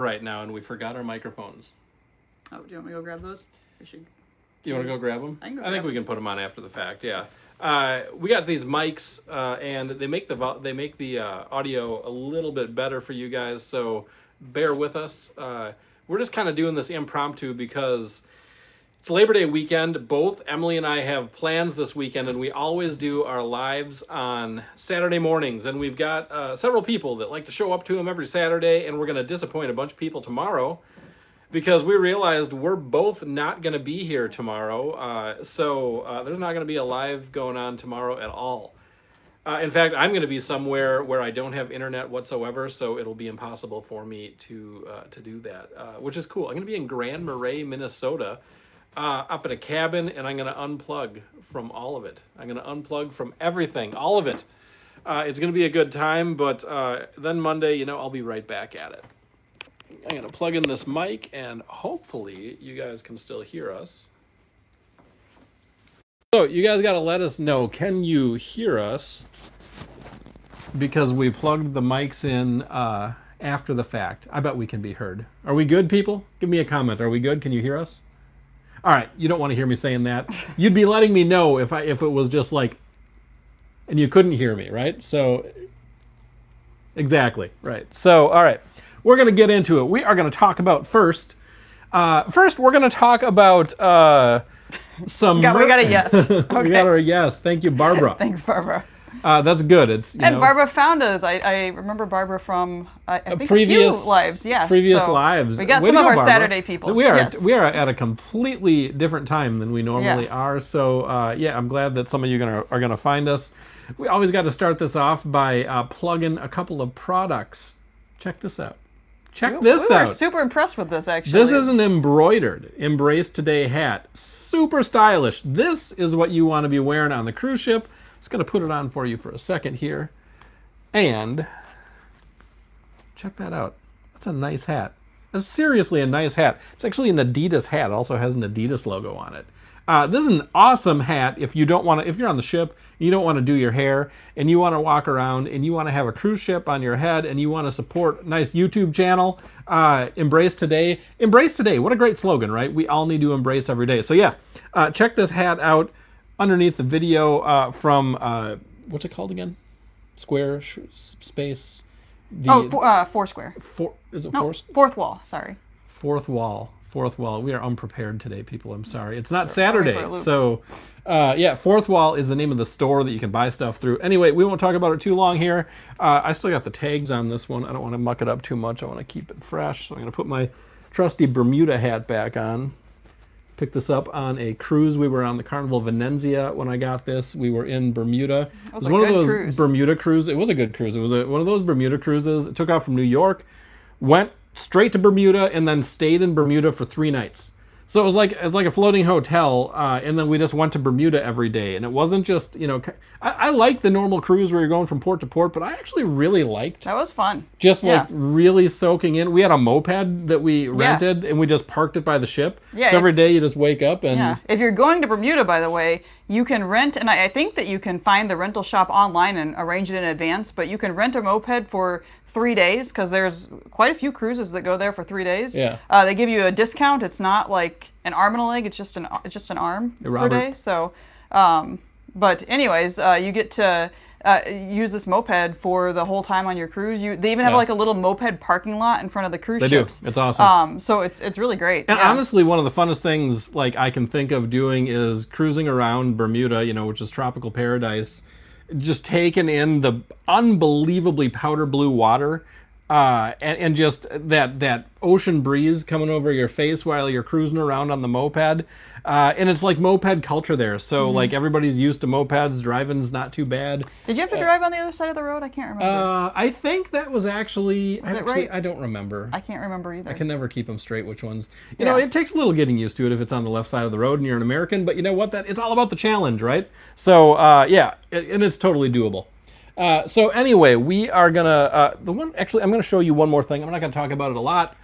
right now, and we forgot our microphones. Oh, do you want me to go grab those? I should. Do you want to go grab them? I can go I think we can put them on after the fact. Yeah. We got these mics, and they make the audio a little bit better for you guys. So bear with us. We're just kind of doing this impromptu because it's Labor Day weekend. Both Emily and I have plans this weekend, and we always do our lives on Saturday mornings. And we've got several people that like to show up to them every Saturday, and we're going to disappoint a bunch of people tomorrow because we realized we're both not going to be here tomorrow. So there's not going to be a live going on tomorrow at all. In fact, I'm going to be somewhere where I don't have internet whatsoever, so it'll be impossible for me to do that, which is cool. I'm going to be in Grand Marais, Minnesota, up in a cabin, and I'm going to unplug from all of it. I'm going to unplug from everything, all of it. It's going to be a good time, but then Monday, I'll be right back at it. I'm going to plug in this mic, and hopefully you guys can still hear us. So you guys got to let us know, can you hear us? Because we plugged the mics in after the fact. I bet we can be heard. Are we good, people? Give me a comment. Are we good? Can you hear us? All right, you don't want to hear me saying that. You'd be letting me know if it was just like, and you couldn't hear me, right? So, exactly, right. So, all right, we're going to get into it. We are going to talk about first we're going to talk about some... we got a yes. Okay. We got a yes. Thank you, Barbara. Thanks, Barbara. That's good. It's Barbara found us. I remember Barbara from I think previous a few lives. Yeah, previous lives. We got some of our Barbara. Saturday people. We are at a completely different time than we normally are. So I'm glad that some of you are gonna find us. We always got to start this off by plugging a couple of products. Check this out. Check this out. We were super impressed with this, actually. This is an embroidered Embrace Today hat. Super stylish. This is what you want to be wearing on the cruise ship. Just going to put it on for you for a second here. And check that out. That's a nice hat. That's seriously a nice hat. It's actually an Adidas hat. It also has an Adidas logo on it. This is an awesome hat if you're on the ship, you don't want to do your hair, and you want to walk around, and you want to have a cruise ship on your head, and you want to support a nice YouTube channel. Embrace Today. Embrace Today. What a great slogan, right? We all need to embrace every day. So yeah, check this hat out. Underneath the video from, what's it called again? Square, space. Foursquare. Is it Fourth Wall, sorry. Fourth Wall. We are unprepared today, people. I'm sorry. It's not Saturday. So, Fourth Wall is the name of the store that you can buy stuff through. Anyway, we won't talk about it too long here. I still got the tags on this one. I don't want to muck it up too much. I want to keep it fresh. So I'm going to put my trusty Bermuda hat back on. Picked this up on a cruise. We were on the Carnival Venezia when I got this. We were in Bermuda. It was one of those cruise. Bermuda cruises. It was a good cruise. It was one of those Bermuda cruises. It took off from New York, went straight to Bermuda, and then stayed in Bermuda for 3 nights. So it was like a floating hotel, and then we just went to Bermuda every day. And it wasn't just, I like the normal cruise where you're going from port to port, but I actually really liked. That was fun. Just really soaking in. We had a moped that we rented, and we just parked it by the ship. Yeah, so every day you just wake up and... Yeah, if you're going to Bermuda, by the way, you can rent, and I think that you can find the rental shop online and arrange it in advance, but you can rent a moped for 3 days, because there's quite a few cruises that go there for 3 days. Yeah. They give you a discount. It's not like an arm and a leg. It's just an arm per day. So, but anyways, you get to use this moped for the whole time on your cruise. They even have like a little moped parking lot in front of the cruise ships. They do. It's awesome. So it's really great. And honestly, one of the funnest things like I can think of doing is cruising around Bermuda, which is tropical paradise. Just taking in the unbelievably powder blue water, and just that ocean breeze coming over your face while you're cruising around on the moped. And it's like moped culture there. So like everybody's used to mopeds. Driving's not too bad. Did you have to drive on the other side of the road? I can't remember. I think that was actually... right? I don't remember. I can't remember either. I can never keep them straight which ones. You know, it takes a little getting used to it if it's on the left side of the road and you're an American. But you know what? It's all about the challenge, right? So, and it's totally doable. So anyway, we are going to... I'm going to show you one more thing. I'm not going to talk about it a lot.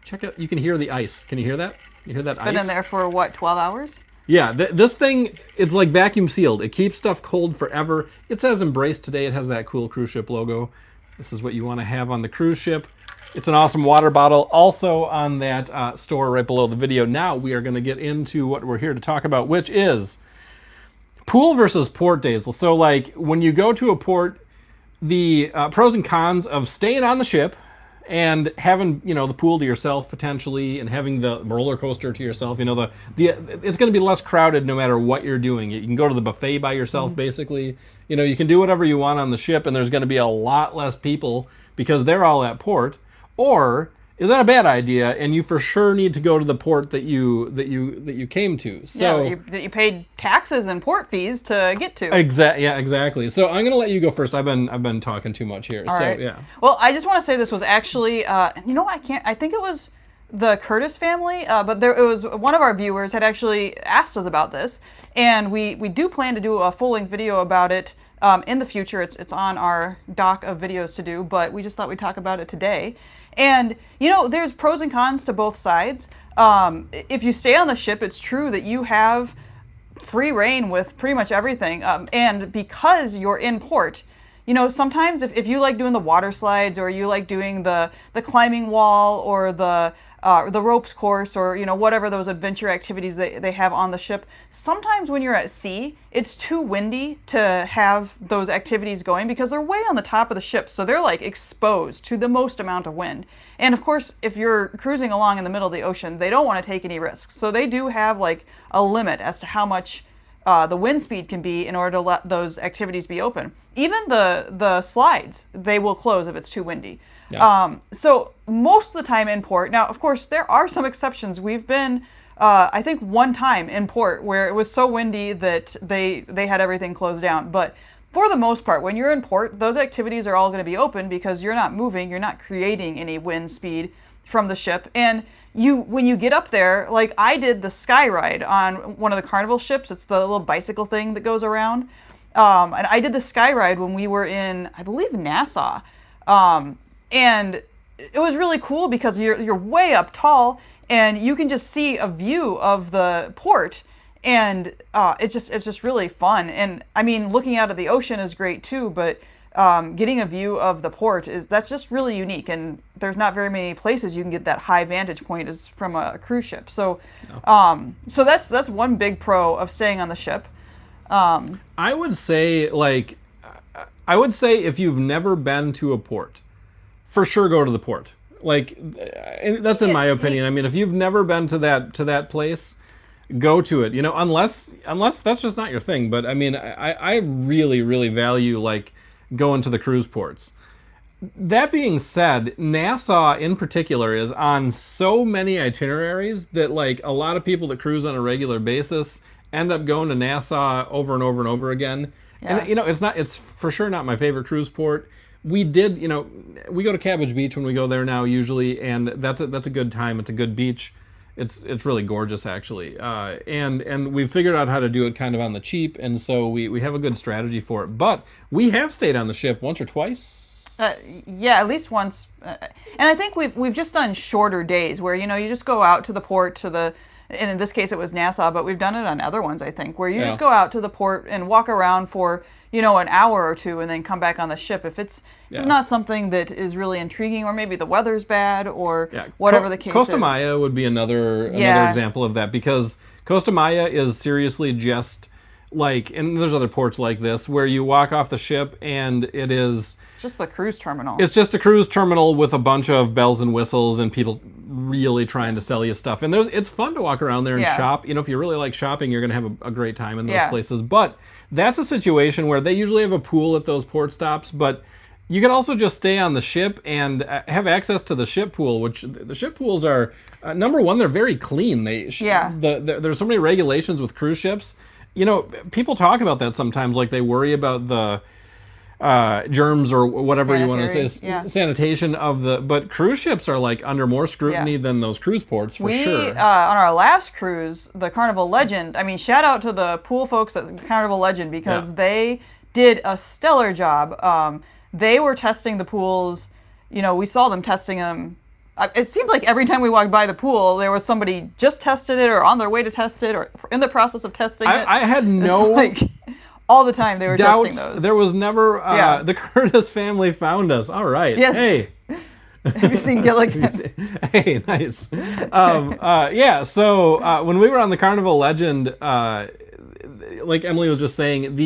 Check it. You can hear the ice. Can you hear that? You hear that ice? Been in there for, 12 hours? Yeah, this thing, it's like vacuum sealed. It keeps stuff cold forever. It says Embrace Today. It has that cool cruise ship logo. This is what you want to have on the cruise ship. It's an awesome water bottle. Also on that store right below the video. Now we are going to get into what we're here to talk about, which is pool versus port days. So like when you go to a port, the pros and cons of staying on the ship and having, you know, the pool to yourself potentially, and having the roller coaster to yourself. You know, the it's going to be less crowded no matter what you're doing. You can go to the buffet by yourself, basically. You know, you can do whatever you want on the ship, and there's going to be a lot less people because they're all at port. Or is that a bad idea? And you for sure need to go to the port that you came to. So that you paid taxes and port fees to get to. Exactly. So I'm gonna let you go first. I've been talking too much here. All so right. yeah. Well, I just want to say this was actually, you know, I think it was the Curtis family, but it was one of our viewers had actually asked us about this, and we do plan to do a full-length video about it in the future. It's on our doc of videos to do, but we just thought we'd talk about it today. And, you know, there's pros and cons to both sides. If you stay on the ship, it's true that you have free reign with pretty much everything. And because you're in port, you know, sometimes if you like doing the water slides, or you like doing the climbing wall, or the ropes course, or, you know, whatever those adventure activities they have on the ship, sometimes when you're at sea, it's too windy to have those activities going because they're way on the top of the ship. So they're like exposed to the most amount of wind. And of course, if you're cruising along in the middle of the ocean, they don't want to take any risks. So they do have like a limit as to how much the wind speed can be in order to let those activities be open. Even the slides, they will close if it's too windy. Yeah. So most of the time in port, now of course there are some exceptions. We've been, I think one time in port where it was so windy that they had everything closed down. But for the most part, when you're in port, those activities are all going to be open because you're not moving, you're not creating any wind speed from the ship. And when you get up there, like I did the sky ride on one of the Carnival ships. It's the little bicycle thing that goes around. And I did the sky ride when we were in, I believe, Nassau. And it was really cool because you're way up tall and you can just see a view of the port, and it's just really fun. And I mean, looking out at the ocean is great too, but getting a view of the port that's just really unique. And there's not very many places you can get that high vantage point as from a cruise ship. So so that's one big pro of staying on the ship. I would say if you've never been to a port, for sure go to the port. Like, and that's in my opinion. I mean, if you've never been to that place, go to it. You know, unless that's just not your thing. But I mean, I really, really value like going to the cruise ports. That being said, Nassau in particular is on so many itineraries that like a lot of people that cruise on a regular basis end up going to Nassau over and over and over again. Yeah. And you know, it's for sure not my favorite cruise port. We did, you know, we go to Cabbage Beach when we go there now usually, and that's a good time. It's a good beach. It's really gorgeous actually, and we figured out how to do it kind of on the cheap, and so we have a good strategy for it. But we have stayed on the ship once or twice. Yeah, at least once, and I think we've just done shorter days where, you know, you just go out to the port and in this case it was Nassau, but we've done it on other ones I think, where you just go out to the port and walk around for, you know, an hour or two and then come back on the ship. If it's not something that is really intriguing, or maybe the weather's bad, or whatever the case Costa is. Maya would be another example of that, because Costa Maya is seriously just like, and there's other ports like this where you walk off the ship and it is just the cruise terminal. It's just a cruise terminal with a bunch of bells and whistles and people really trying to sell you stuff. And it's fun to walk around there and shop. You know, if you really like shopping, you're going to have a great time in those places. But that's a situation where they usually have a pool at those port stops, but you can also just stay on the ship and have access to the ship pool, which the ship pools are, number one, they're very clean. There's so many regulations with cruise ships. You know, people talk about that sometimes, like they worry about the germs or whatever you want to say, sanitation of but cruise ships are like under more scrutiny than those cruise ports for sure. On our last cruise, the Carnival Legend, I mean, shout out to the pool folks at Carnival Legend because they did a stellar job. They were testing the pools, you know, we saw them testing them. It seemed like every time we walked by the pool, there was somebody just tested it or on their way to test it or in the process of testing it. I had no... all the time they were testing those. There was never the Curtis family found us. All right. Yes. Hey. Have you seen Gilligan? Hey, nice. Yeah, so when we were on the Carnival Legend, like Emily was just saying,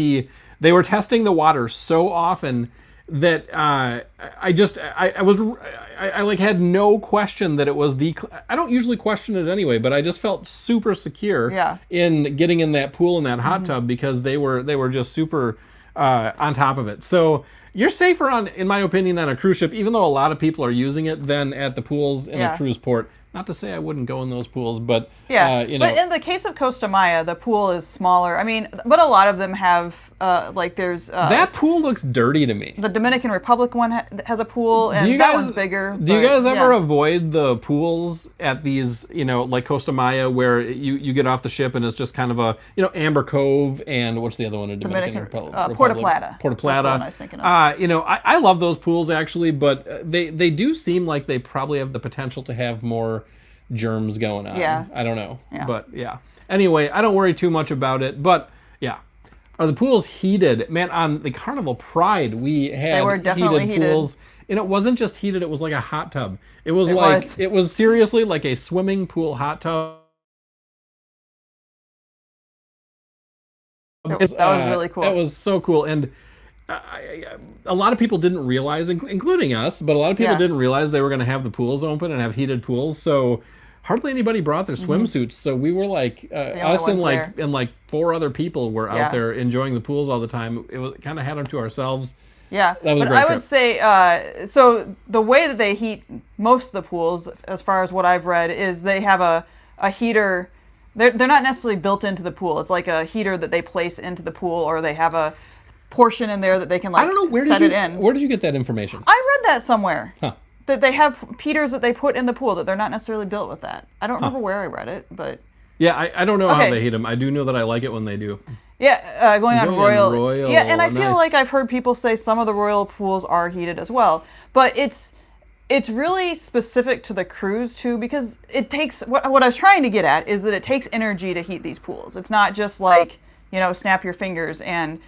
they were testing the water so often that I like had no question that it was I don't usually question it anyway, but I just felt super secure in getting in that pool and that hot tub because they were just super on top of it. So you're safer in my opinion, on a cruise ship, even though a lot of people are using it, than at the pools in a cruise port. Not to say I wouldn't go in those pools, but but in the case of Costa Maya, the pool is smaller. I mean, but a lot of them have there's that pool looks dirty to me. The Dominican Republic one has a pool, and that one's bigger. Do you guys ever avoid the pools at these, like Costa Maya, where you get off the ship and it's just kind of a Amber Cove and what's the other one in Dominican Republic? Puerto Plata. Puerto Plata. That's the one I was thinking of. I love those pools actually, but they do seem like they probably have the potential to have more germs going on. Yeah. I don't know. Yeah. But yeah. Anyway, I don't worry too much about it. But yeah. Are the pools heated? Man, on the Carnival Pride, we had heated pools. And it wasn't just heated, it was like a hot tub. It was seriously like a swimming pool hot tub. That was really cool. That was so cool. And a lot of people didn't realize, including us, but a lot of people didn't realize they were going to have the pools open and have heated pools. So hardly anybody brought their swimsuits. So we were like, us and like 4 other people were out there enjoying the pools all the time. It was kind of had them to ourselves. Yeah, that was but I would say, so the way that they heat most of the pools, as far as what I've read, is they have a heater. They're not necessarily built into the pool. It's like a heater that they place into the pool, or they have a portion in there that they can set it in. Where did you get that information? I read that somewhere. Huh. That they have heaters that they put in the pool, that they're not necessarily built with that. I don't remember where I read it, but... Yeah, I don't know how they heat them. I do know that I like it when they do. Yeah, going on Royal. Yeah, and I feel nice. like I've heard people say some of the Royal pools are heated as well. But it's really specific to the cruise too, because it takes... What I was trying to get at is that it takes energy to heat these pools. It's not just like, snap your fingers. And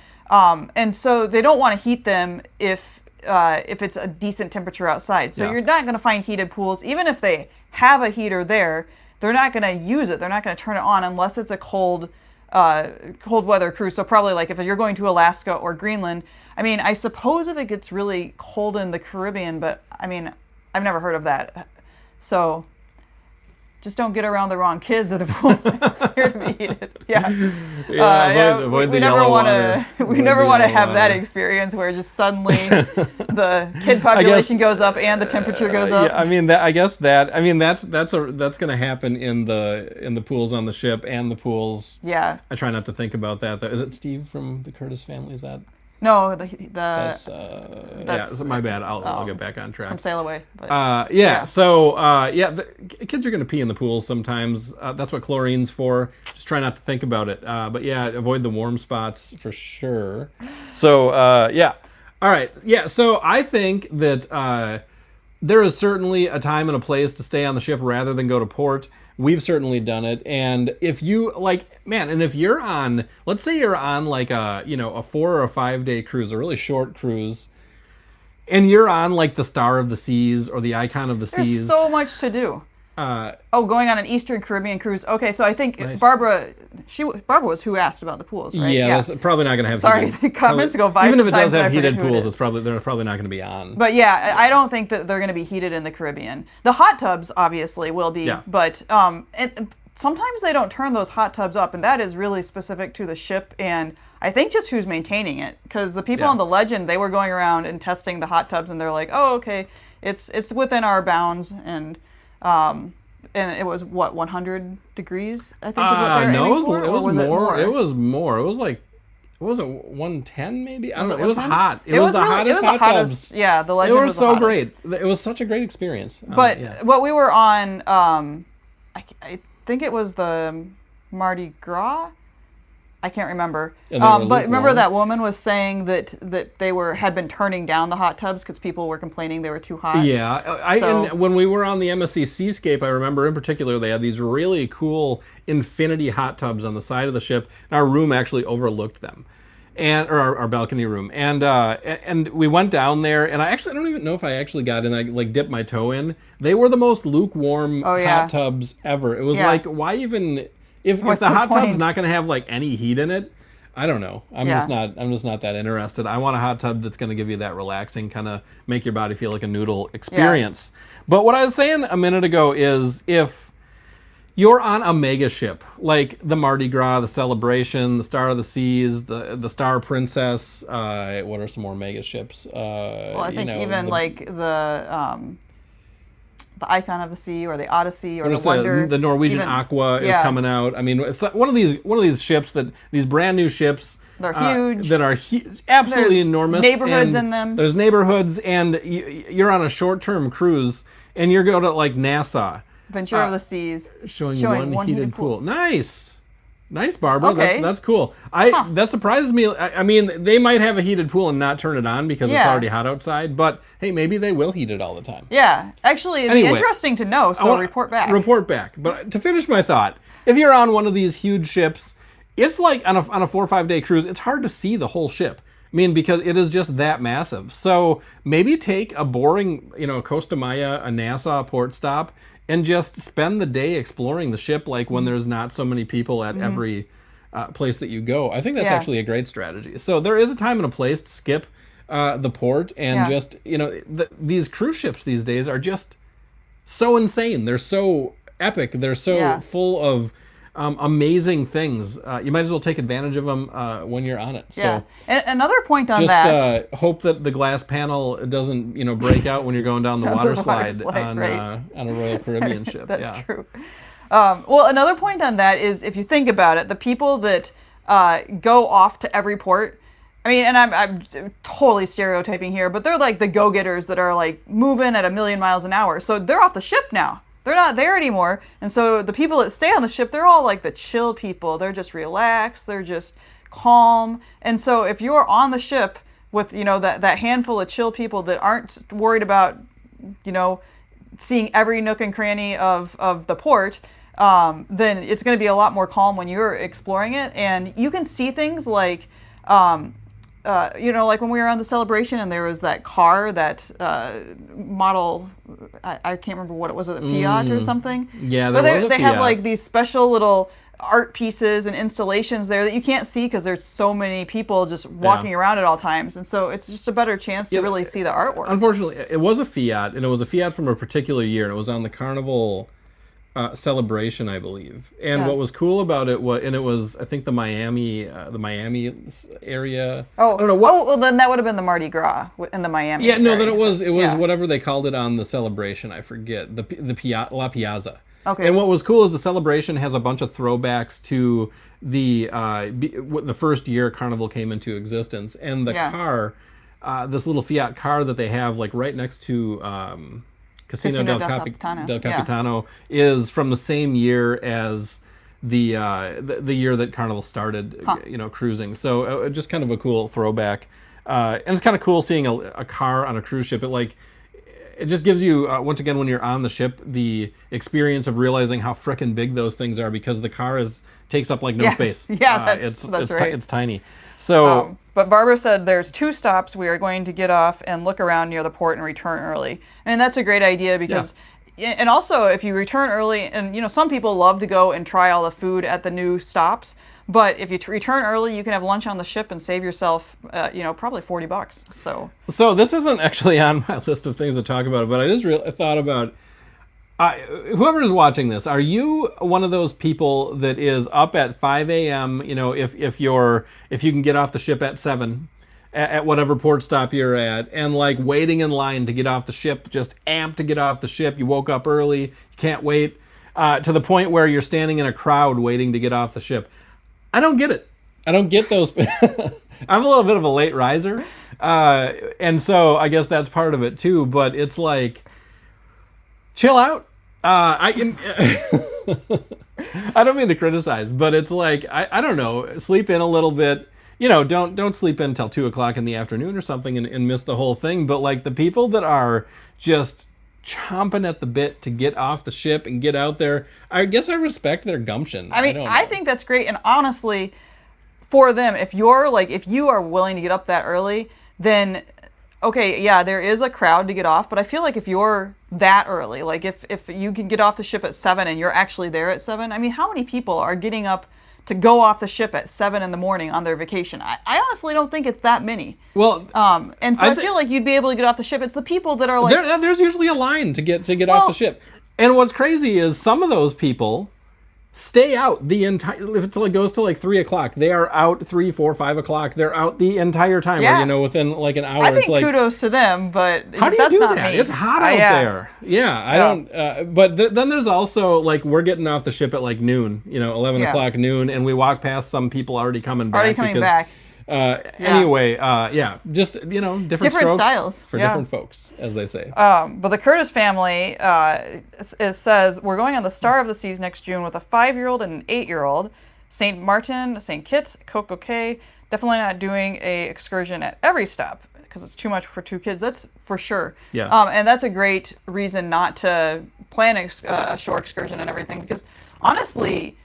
so they don't want to heat them if it's a decent temperature outside. So you're not going to find heated pools. Even if they have a heater there, they're not going to use it. They're not going to turn it on unless it's a cold weather cruise. So probably like if you're going to Alaska or Greenland. I mean, I suppose if it gets really cold in the Caribbean, but I mean, I've never heard of that. So just don't get around the wrong kids or the pool here to be heated. Avoid we the never yellow want water. to. We never want to have that experience where just suddenly the kid population goes up and the temperature goes up. Yeah, I mean, that's going to happen in the pools on the ship and the pools. Yeah. I try not to think about that. Is it Steve from the Curtis family? Is that? No, that's my bad. I'll get back on track. From Sail Away. But, So the kids are going to pee in the pool sometimes. That's what chlorine's for. Just try not to think about it. But yeah, avoid the warm spots for sure. So all right. Yeah. So I think that there is certainly a time and a place to stay on the ship rather than go to port. We've certainly done it. And if you and if you're on, let's say you're on like a 4 or a 5 day cruise, a really short cruise, and you're on like the Star of the Seas or the Icon of the Seas. There's so much to do. Going on an Eastern Caribbean cruise. Okay, so I think nice. Barbara was who asked about the pools, right? Yeah. That's probably not going to have. Sorry, the comments go by. Even if it does have heated pools, they're probably not going to be on. But yeah, I don't think that they're going to be heated in the Caribbean. The hot tubs obviously will be, but sometimes they don't turn those hot tubs up, and that is really specific to the ship and I think just who's maintaining it. Because the people on the Legend, they were going around and testing the hot tubs, and they're like, oh, okay, it's within our bounds, and it was what 100 degrees, I think is what they were aiming for. It was more. It was more. It was like, what was it, 110 maybe? I don't know. It was hot. It was the hottest hot tubs. Yeah, the Legend was the hottest. They were so great. It was such a great experience. But what we were on, I think it was the Mardi Gras. I can't remember. But remember that woman was saying that they had been turning down the hot tubs because people were complaining they were too hot. Yeah. And when we were on the MSC Seascape, I remember in particular they had these really cool infinity hot tubs on the side of the ship, and our room actually overlooked them. and or our balcony room, and we went down there, and I don't even know if I actually got in. I like dipped my toe in. They were the most lukewarm hot tubs ever. It was like, why even if the hot tub's not going to have like any heat in it? I don't know. I'm just not that interested. I want a hot tub that's going to give you that relaxing kind of make your body feel like a noodle experience. But what I was saying a minute ago is if you're on a mega ship like the Mardi Gras, the Celebration, the Star of the Seas, the Star Princess. What are some more mega ships? Well, I think even like the Icon of the Sea or the Odyssey or the Wonder. The Norwegian Aqua is coming out. I mean, it's one of these ships these brand new ships. They're huge. That are absolutely there's enormous. Neighborhoods in them. There's neighborhoods, and you're on a short-term cruise, and you go to like Nassau. Ventura of the Seas. Showing one heated pool. Nice, Barbara. Okay. That's cool. That surprises me. I mean, they might have a heated pool and not turn it on because it's already hot outside. But hey, maybe they will heat it all the time. Yeah, actually, it'd be interesting to know. So report back. Report back. But to finish my thought, if you're on one of these huge ships, it's like on a 4 or 5 day cruise. It's hard to see the whole ship. I mean, because it is just that massive. So maybe take a boring, Costa Maya, a Nassau port stop, and just spend the day exploring the ship, like when there's not so many people at every place that you go. I think that's actually a great strategy. So there is a time and a place to skip the port, and just, these cruise ships these days are just so insane. They're so epic. They're so full of amazing things. You might as well take advantage of them when you're on it. Yeah. So and another point on that. Just hope that the glass panel doesn't, break out when you're going down the water slide on a Royal Caribbean ship. That's true. Well, another point on that is if you think about it, the people that go off to every port, I mean, and I'm totally stereotyping here, but they're like the go-getters that are like moving at 1,000,000 miles an hour. So they're off the ship now. They're not there anymore. And so the people that stay on the ship, they're all like the chill people. They're just relaxed. They're just calm. And so if you're on the ship with, that handful of chill people that aren't worried about, seeing every nook and cranny of the port, then it's going to be a lot more calm when you're exploring it. And you can see things like, like when we were on the Celebration and there was that car, that model, I can't remember what it was, a Fiat or something? Yeah, they have like these special little art pieces and installations there that you can't see because there's so many people just walking around at all times. And so it's just a better chance to really see the artwork. Unfortunately, it was a Fiat, and it was a Fiat from a particular year, and it was on the Carnival Celebration, I believe. And what was cool about it was, I think the Miami area. Oh, I don't know what. Oh, well, then that would have been the Mardi Gras in the Miami. Yeah, no, then it was whatever they called it on the Celebration. I forget the La Piazza. Okay. And what was cool is the Celebration has a bunch of throwbacks to the first year Carnival came into existence, and the car, this little Fiat car that they have like right next to Casino del Capitano is from the same year as the year that Carnival started, cruising. So just kind of a cool throwback, and it's kind of cool seeing a car on a cruise ship. It just gives you, once again, when you're on the ship, the experience of realizing how frickin' big those things are, because the car takes up like no space. Yeah, that's right. It's tiny. So, but Barbara said there's 2 stops. We are going to get off and look around near the port and return early. And that's a great idea because, and also if you return early, and some people love to go and try all the food at the new stops. But if you return early, you can have lunch on the ship and save yourself, probably $40. So this isn't actually on my list of things to talk about, but I just thought about, whoever is watching this, are you one of those people that is up at 5 a.m., if you can get off the ship at 7, at whatever port stop you're at, and like waiting in line to get off the ship, just amped to get off the ship, you woke up early, you can't wait, to the point where you're standing in a crowd waiting to get off the ship. I don't get it. I don't get those. I'm a little bit of a late riser, and so I guess that's part of it too. But it's like, chill out. I don't mean to criticize, but it's like I don't know. Sleep in a little bit. Don't sleep in until 2:00 in the afternoon or something and miss the whole thing. But like the people that are just chomping at the bit to get off the ship and get out there, I guess I respect their gumption. I think that's great. And honestly, for them, if you are willing to get up that early, then okay, yeah, there is a crowd to get off, but I feel like if you're that early, like if you can get off the ship at 7 and you're actually there at 7, I mean, how many people are getting up to go off the ship at 7 in the morning on their vacation? I honestly don't think it's that many. Well, and so I feel like you'd be able to get off the ship. It's the people that are like there's usually a line to get off the ship. And what's crazy is some of those people stay out the entire. If it goes to like 3 o'clock, they are out 3, 4, 5 o'clock. They're out the entire time. Yeah. Or, you know, within like an hour. I think it's like, kudos to them, but how do you that's do not that? me. It's hot out there. Yeah, I don't. But then there's also like we're getting off the ship at like noon. You know, 11 o'clock noon, and we walk past some people already coming back. Anyway, just different strokes styles for different folks, as they say. But the Curtis family, it says we're going on the Star of the Seas next June with a 5-year-old and an 8-year-old. St. Martin, St. Kitts, Coco Cay. Definitely not doing a excursion at every stop because it's too much for 2 kids. That's for sure. Yeah. And that's a great reason not to plan a shore excursion and everything because honestly,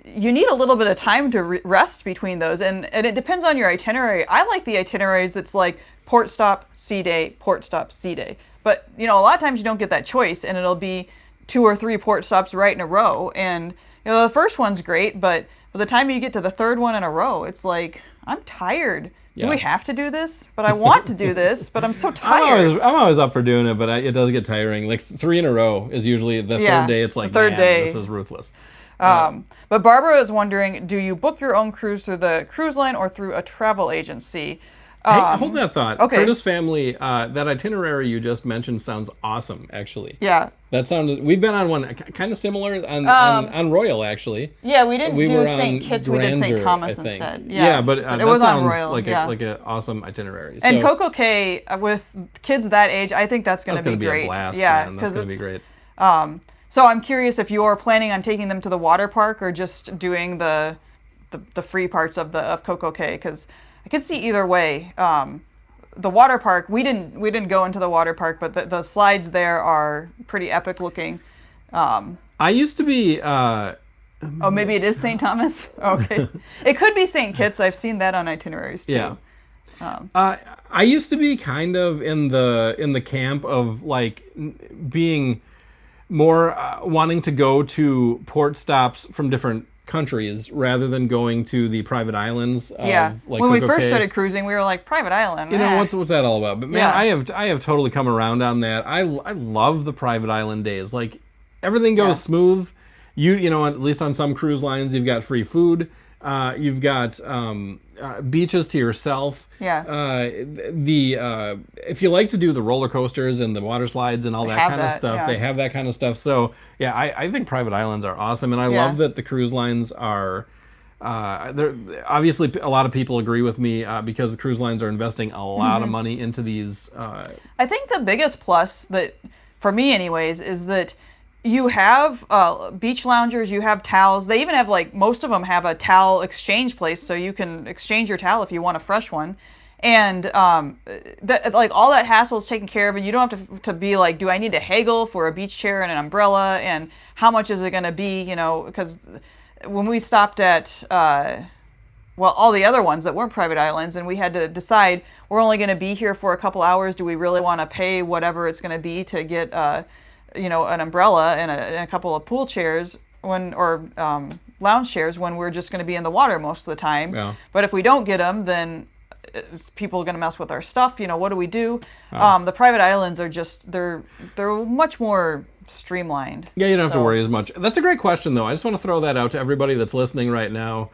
you need a little bit of time to rest between those, and it depends on your itinerary. I like the itineraries that's like port stop, sea day, port stop, sea day. But a lot of times you don't get that choice, and it'll be 2 or 3 port stops right in a row. And the first one's great, but by the time you get to the third one in a row, it's like I'm tired. Yeah. Do we have to do this? But I want to do this, but I'm so tired. I'm always up for doing it, but it does get tiring. Like 3 in a row is usually the third day. It's like, man, this is ruthless. But Barbara is wondering, do you book your own cruise through the cruise line or through a travel agency? Hey, hold that thought. Okay. Curtis family, that itinerary you just mentioned sounds awesome, actually. Yeah. That sounds. We've been on one kind of similar on Royal, actually. Yeah, we didn't do St. Kitts. We did St. Thomas instead. Yeah, but it was on Royal. Like an awesome itinerary. And Coco Cay with kids that age, I think that's going to be great. A blast, yeah, because it's going to be great. So I'm curious if you're planning on taking them to the water park or just doing the free parts of Coco Cay, because I could see either way. The water park, we didn't go into the water park, but the slides there are pretty epic looking. I used to be. Oh, maybe it is St. Thomas. Okay, it could be St. Kitts. I've seen that on itineraries too. Yeah. I used to be kind of in the camp of like being more wanting to go to port stops from different countries rather than going to the private islands. Like when we first started cruising, we were like, private island. What's that all about? But man, I have totally come around on that. I love the private island days. Like everything goes smooth. You at least on some cruise lines, you've got free food. You've got beaches to yourself. Yeah. If you like to do the roller coasters and the water slides and all that kind of stuff, they have that kind of stuff. So yeah, I think private islands are awesome, and I love that the cruise lines are. Obviously, a lot of people agree with me because the cruise lines are investing a lot of money into these. I think the biggest plus that, for me anyways, is that you have beach loungers, you have towels. They even have most of them have a towel exchange place, so you can exchange your towel if you want a fresh one. And all that hassle is taken care of, and you don't have to be like, do I need to haggle for a beach chair and an umbrella, and how much is it going to be? Because when we stopped at all the other ones that weren't private islands, and we had to decide we're only going to be here for a couple hours. Do we really want to pay whatever it's going to be to get an umbrella and a couple of pool chairs or lounge chairs when we're just going to be in the water most of the time? Yeah. But if we don't get them, then is people going to mess with our stuff? What do we do? The private islands are just they're much more streamlined. Yeah, you don't have to worry as much. That's a great question, though. I just want to throw that out to everybody that's listening right now.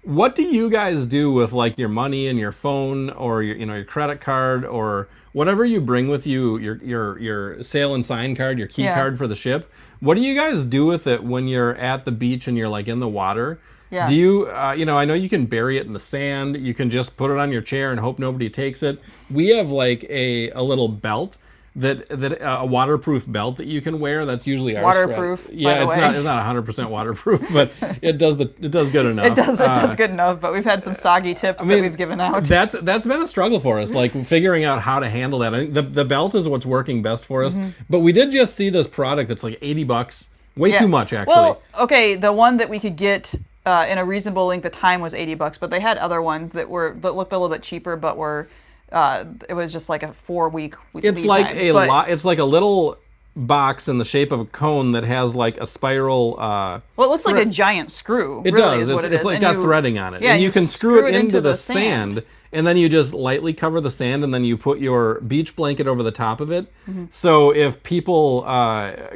What do you guys do with your money and your phone or your credit card or whatever you bring with you, your sail and sign card, your key card for the ship? What do you guys do with it when you're at the beach and you're in the water? Yeah. Do you, I know you can bury it in the sand. You can just put it on your chair and hope nobody takes it. We have a little belt that a waterproof belt that you can wear. That's usually our waterproof. Yeah, it's not 100% waterproof, but it does good enough. It does good enough. But we've had some soggy tips that we've given out. That's been a struggle for us, figuring out how to handle that. I think the belt is what's working best for us. But we did just see this product that's $80. Way too much, actually. Well, okay, the one that we could get in a reasonable length of time was $80, but they had other ones that looked a little bit cheaper, but were it was just like a 4-week lead It's like time. It's like a little box in the shape of a cone that has like a spiral. Well, it looks like a giant screw. It really does. Is what it it's is. like And got threading on it. Yeah, and you can screw it into the sand. sand, and then you just lightly cover the sand, and then you put your beach blanket over the top of it. So if people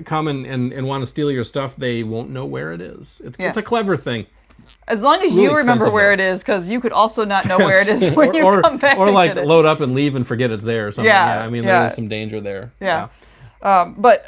come and want to steal your stuff, they won't know where it is. It's a clever thing. As long as Really you remember expensive, where though. it is, because you could also not know where it is when you come back or to like get it. load up and leave and forget it's there or something. Yeah, I mean, yeah. there's some danger there. Yeah. But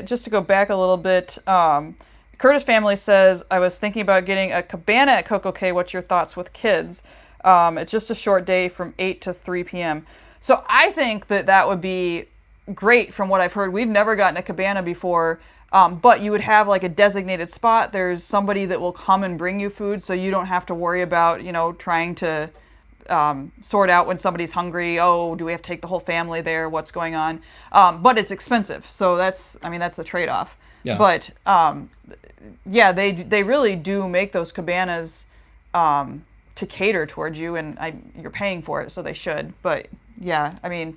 just to go back a little bit, Curtis family says, I was thinking about getting a cabana at Coco Cay. What's your thoughts with kids? It's just a short day from 8 to 3 p.m. So I think that would be great from what I've heard. We've never gotten a cabana before, but you would have like a designated spot. There's somebody that will come and bring you food, so you don't have to worry about, trying to sort out when somebody's hungry. Oh, do we have to take the whole family there? What's going on? But it's expensive, so that's the trade-off. Yeah. But yeah, they really do make those cabanas to cater towards you, and you're paying for it, so they should. But yeah, I mean,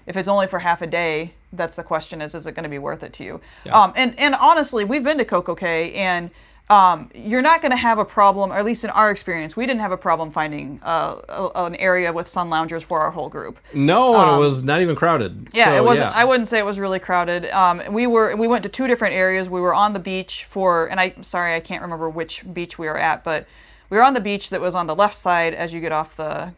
if it's only for half a day, that's the question: is it going to be worth it to you? Yeah. And honestly, we've been to Coco Cay, and you're not going to have a problem, or at least in our experience, we didn't have a problem finding an area with sun loungers for our whole group. No, and it was not even crowded. Yeah, So, it wasn't. yeah. I wouldn't say it was really crowded. We went to 2 different areas. We were on the beach and I'm sorry, I can't remember which beach we were at, but we were on the beach that was on the left side as you get off the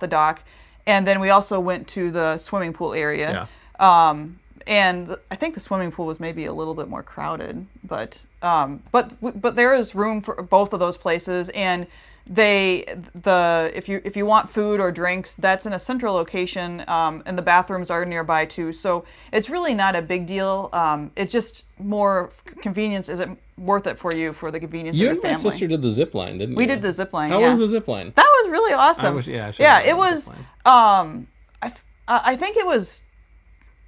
dock, and then we also went to the swimming pool area. Yeah. And I think the swimming pool was maybe a little bit more crowded, but there is room for both of those places. And if you want food or drinks, that's in a central location, and the bathrooms are nearby too. So it's really not a big deal. It's just more convenience. Is it worth it for you for the convenience You of the and my family? sister did the zip line, didn't you? We did the zip line. How yeah. was the zip line? That was really awesome. I should have it done the was. zip line. I think it was,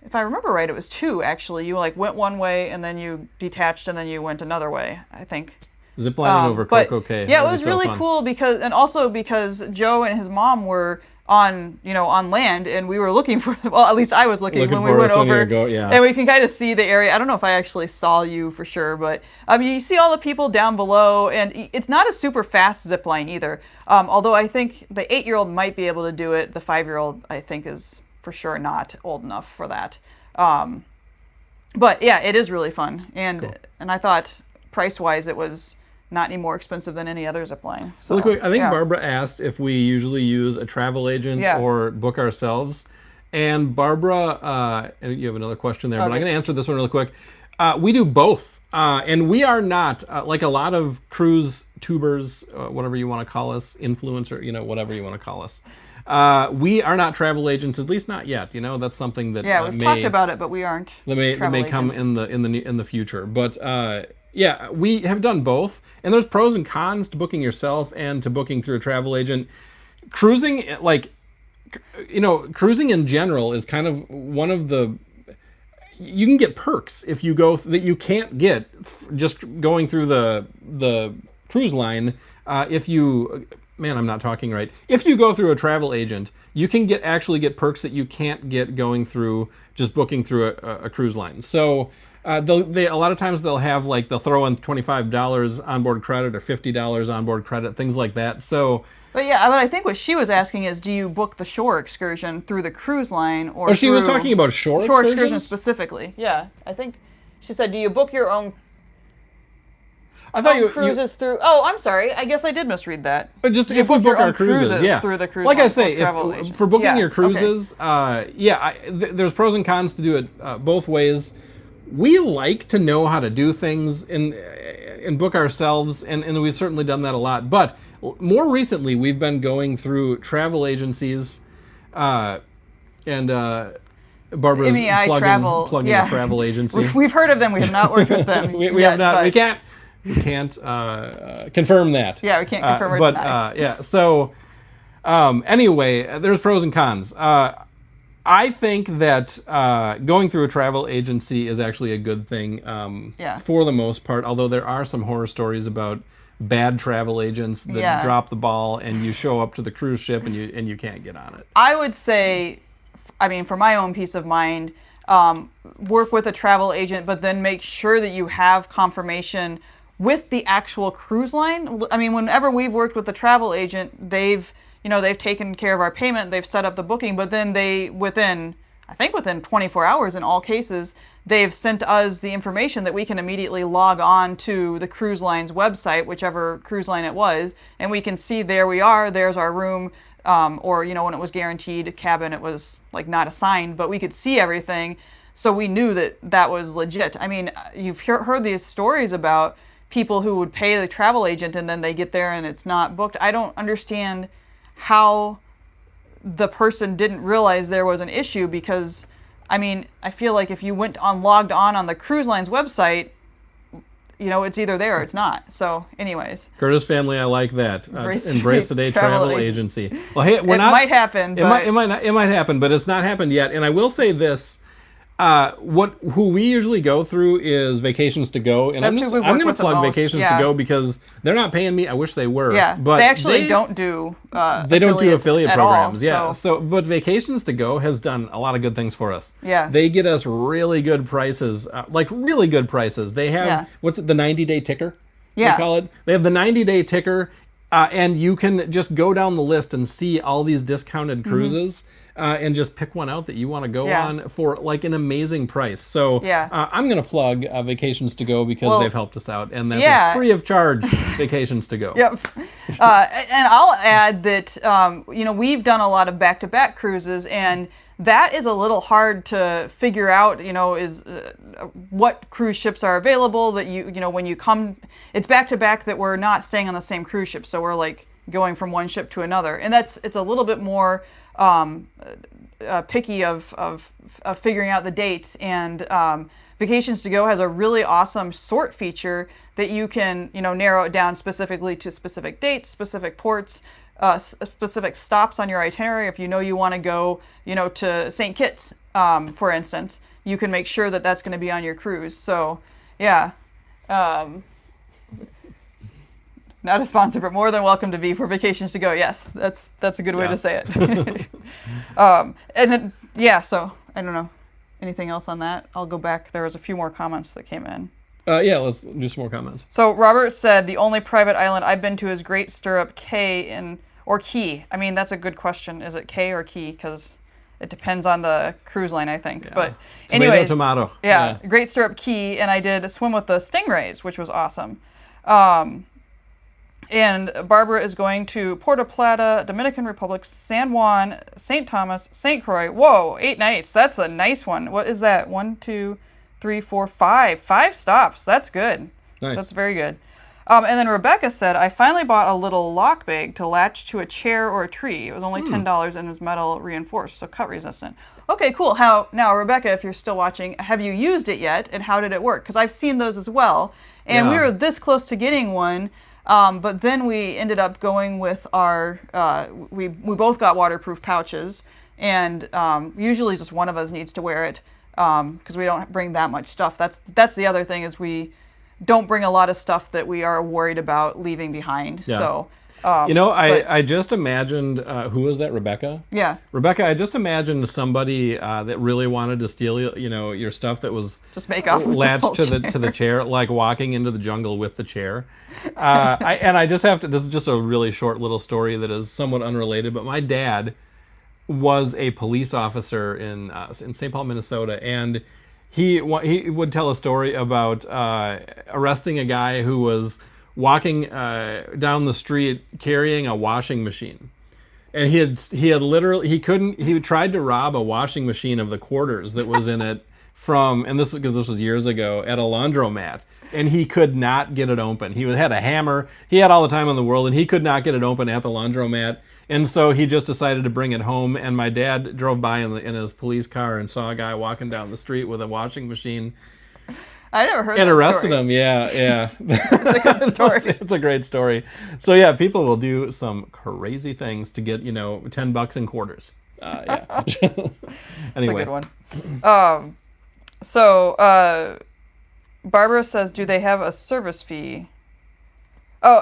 if I remember right, it was 2 actually. You like went one way and then you detached and then you went another way, I think. Zip lining over Coco Cay. Yeah, it That'd was be so really fun. cool because Joe and his mom were on land, and we were looking for, well, at least I was looking when we went over, yeah. and we can kind of see the area. I don't know if I actually saw you for sure, but you see all the people down below, and it's not a super fast zip line either. Although I think the 8-year-old might be able to do it. The 5-year-old I think is for sure not old enough for that. But yeah, it is really fun, and Cool. and I thought price-wise it was not any more expensive than any other zip line. So, Really quick, I think yeah. Barbara asked if we usually use a travel agent Yeah. or book ourselves. And Barbara, and you have another question there, but I'm Okay. going to answer this one really quick. We do both. And we are not, like a lot of cruise tubers, whatever you want to call us, influencer, whatever you want to call us. We are not travel agents, at least not yet. That's something that Yeah, we've talked about it, but we aren't. that may come agents. in the future. But yeah, we have done both, and there's pros and cons to booking yourself and to booking through a travel agent. Cruising, cruising in general is kind of one of the. You can get perks if you go that you can't get just going through the cruise line. If you, man, I'm not talking right. If you go through a travel agent, you can actually get perks that you can't get going through just booking through a cruise line. So a lot of times they'll throw in $25 onboard credit or $50 onboard credit, things like that. So. But yeah, but I think what she was asking is, do you book the shore excursion through the cruise line or? Oh, she was talking about shore excursion specifically. Yeah, I think she said, do you book your own? I thought cruises through. Oh, I'm sorry. I guess I did misread that. But just You if we book your book our own cruises, yeah, through the cruise like line I say, or travel agent. for booking Yeah, your cruises, there's pros and cons to do it both ways. We like to know how to do things and book ourselves, and we've certainly done that a lot. But more recently, we've been going through travel agencies, and Barbara's plugging a travel agency. We've heard of them. We have not worked with them. we have not. We can't confirm that. Yeah, we can't confirm or but deny. yeah. So anyway, there's pros and cons. I think that going through a travel agency is actually a good thing for the most part, although there are some horror stories about bad travel agents that drop the ball and you show up to the cruise ship and you can't get on it. I would say, I mean, for my own peace of mind, work with a travel agent, but then make sure that you have confirmation with the actual cruise line. I mean, whenever we've worked with a travel agent, they've taken care of our payment, they've set up the booking, but then within 24 hours in all cases, they've sent us the information that we can immediately log on to the cruise line's website, whichever cruise line it was, and we can see there we are, there's our room, or, when it was guaranteed cabin, it was like not assigned, but we could see everything, so we knew that was legit. I mean, you've heard these stories about people who would pay the travel agent and then they get there and it's not booked. I don't understand how the person didn't realize there was an issue, because I mean, I feel like if you logged on the cruise line's website, it's either there or it's not. So anyways. Curtis family, I like that. Embrace Today Travel Agency. Well, hey, it might happen. It might happen, but it's not happened yet. And I will say this. Who we usually go through is Vacations to Go, and I'm going to plug Vacations to Go because they're not paying me. I wish they were. Yeah, but they actually don't do affiliate programs. All, but Vacations to Go has done a lot of good things for us. Yeah, they get us really good prices, like really good prices. They have what's it, the 90-day ticker? Yeah, they call it. They have the 90-day ticker, and you can just go down the list and see all these discounted cruises. And just pick one out that you want to go on for like an amazing price. So I'm going to plug Vacations to Go because they've helped us out. And that's a free of charge Vacations to Go. Yep. And I'll add that, we've done a lot of back-to-back cruises, and that is a little hard to figure out, is what cruise ships are available that when you come, it's back-to-back that we're not staying on the same cruise ship. So we're like going from one ship to another. And it's a little bit more picky of figuring out the dates, and Vacations to Go has a really awesome sort feature that you can narrow it down specifically to specific dates, specific ports, specific stops on your itinerary. If you want to go to St. Kitts, for instance, you can make sure that that's going to be on your cruise. So not a sponsor, but more than welcome to be for Vacations to Go. Yes, that's a good way to say it. And then, so I don't know. Anything else on that? I'll go back. There was a few more comments that came in. Let's do some more comments. So Robert said, the only private island I've been to is Great Stirrup Cay or Key. I mean, that's a good question. Is it Cay or Key? Because it depends on the cruise line, I think. Yeah. But anyways, tomato. Yeah, Great Stirrup Key, and I did a swim with the stingrays, which was awesome. And Barbara is going to Puerto Plata, Dominican Republic, San Juan, St. Thomas, St. Croix. Whoa, 8 nights. That's a nice one. What is that? 1, 2, 3, 4, 5. 5 stops. That's good. Nice. That's very good. And then Rebecca said, I finally bought a little lock bag to latch to a chair or a tree. It was only $10 and was metal reinforced, so cut resistant. Okay, cool. Now, Rebecca, if you're still watching, have you used it yet, and how did it work? Because I've seen those as well, and we were this close to getting one. But then we ended up going with our, we both got waterproof pouches, and usually just one of us needs to wear it because we don't bring that much stuff. That's the other thing, is we don't bring a lot of stuff that we are worried about leaving behind. Yeah. So, I just imagined, who was that, Rebecca? Yeah. Rebecca, I just imagined somebody that really wanted to steal, your stuff that was just make off with latched the to the chair, like walking into the jungle with the chair. I just have to, this is just a really short little story that is somewhat unrelated, but my dad was a police officer in St. Paul, Minnesota, and he would tell a story about arresting a guy who was walking down the street carrying a washing machine, and he tried to rob a washing machine of the quarters that was in it and this was years ago, at a laundromat, and he could not get it open. He had a hammer, he had all the time in the world, and he could not get it open at the laundromat, and so he just decided to bring it home. And my dad drove by in his police car and saw a guy walking down the street with a washing machine. I never heard that and arrested story. him. Yeah. It's a good story. It's a great story. So yeah, people will do some crazy things to get $10 in quarters. Yeah. That's Anyway. a good one. So Barbara says, do they have a service fee? Oh,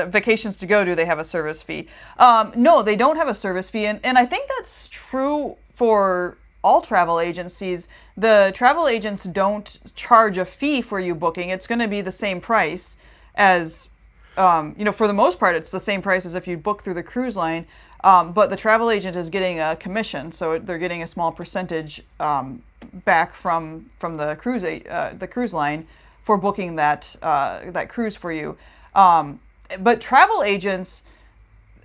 vacations to go, do they have a service fee? No, they don't have a service fee. And I think that's true for all travel agencies. The travel agents don't charge a fee for you booking. It's going to be the same price as, for the most part, it's the same price as if you book through the cruise line. But the travel agent is getting a commission, so they're getting a small percentage back from the cruise line for booking that cruise for you. But travel agents,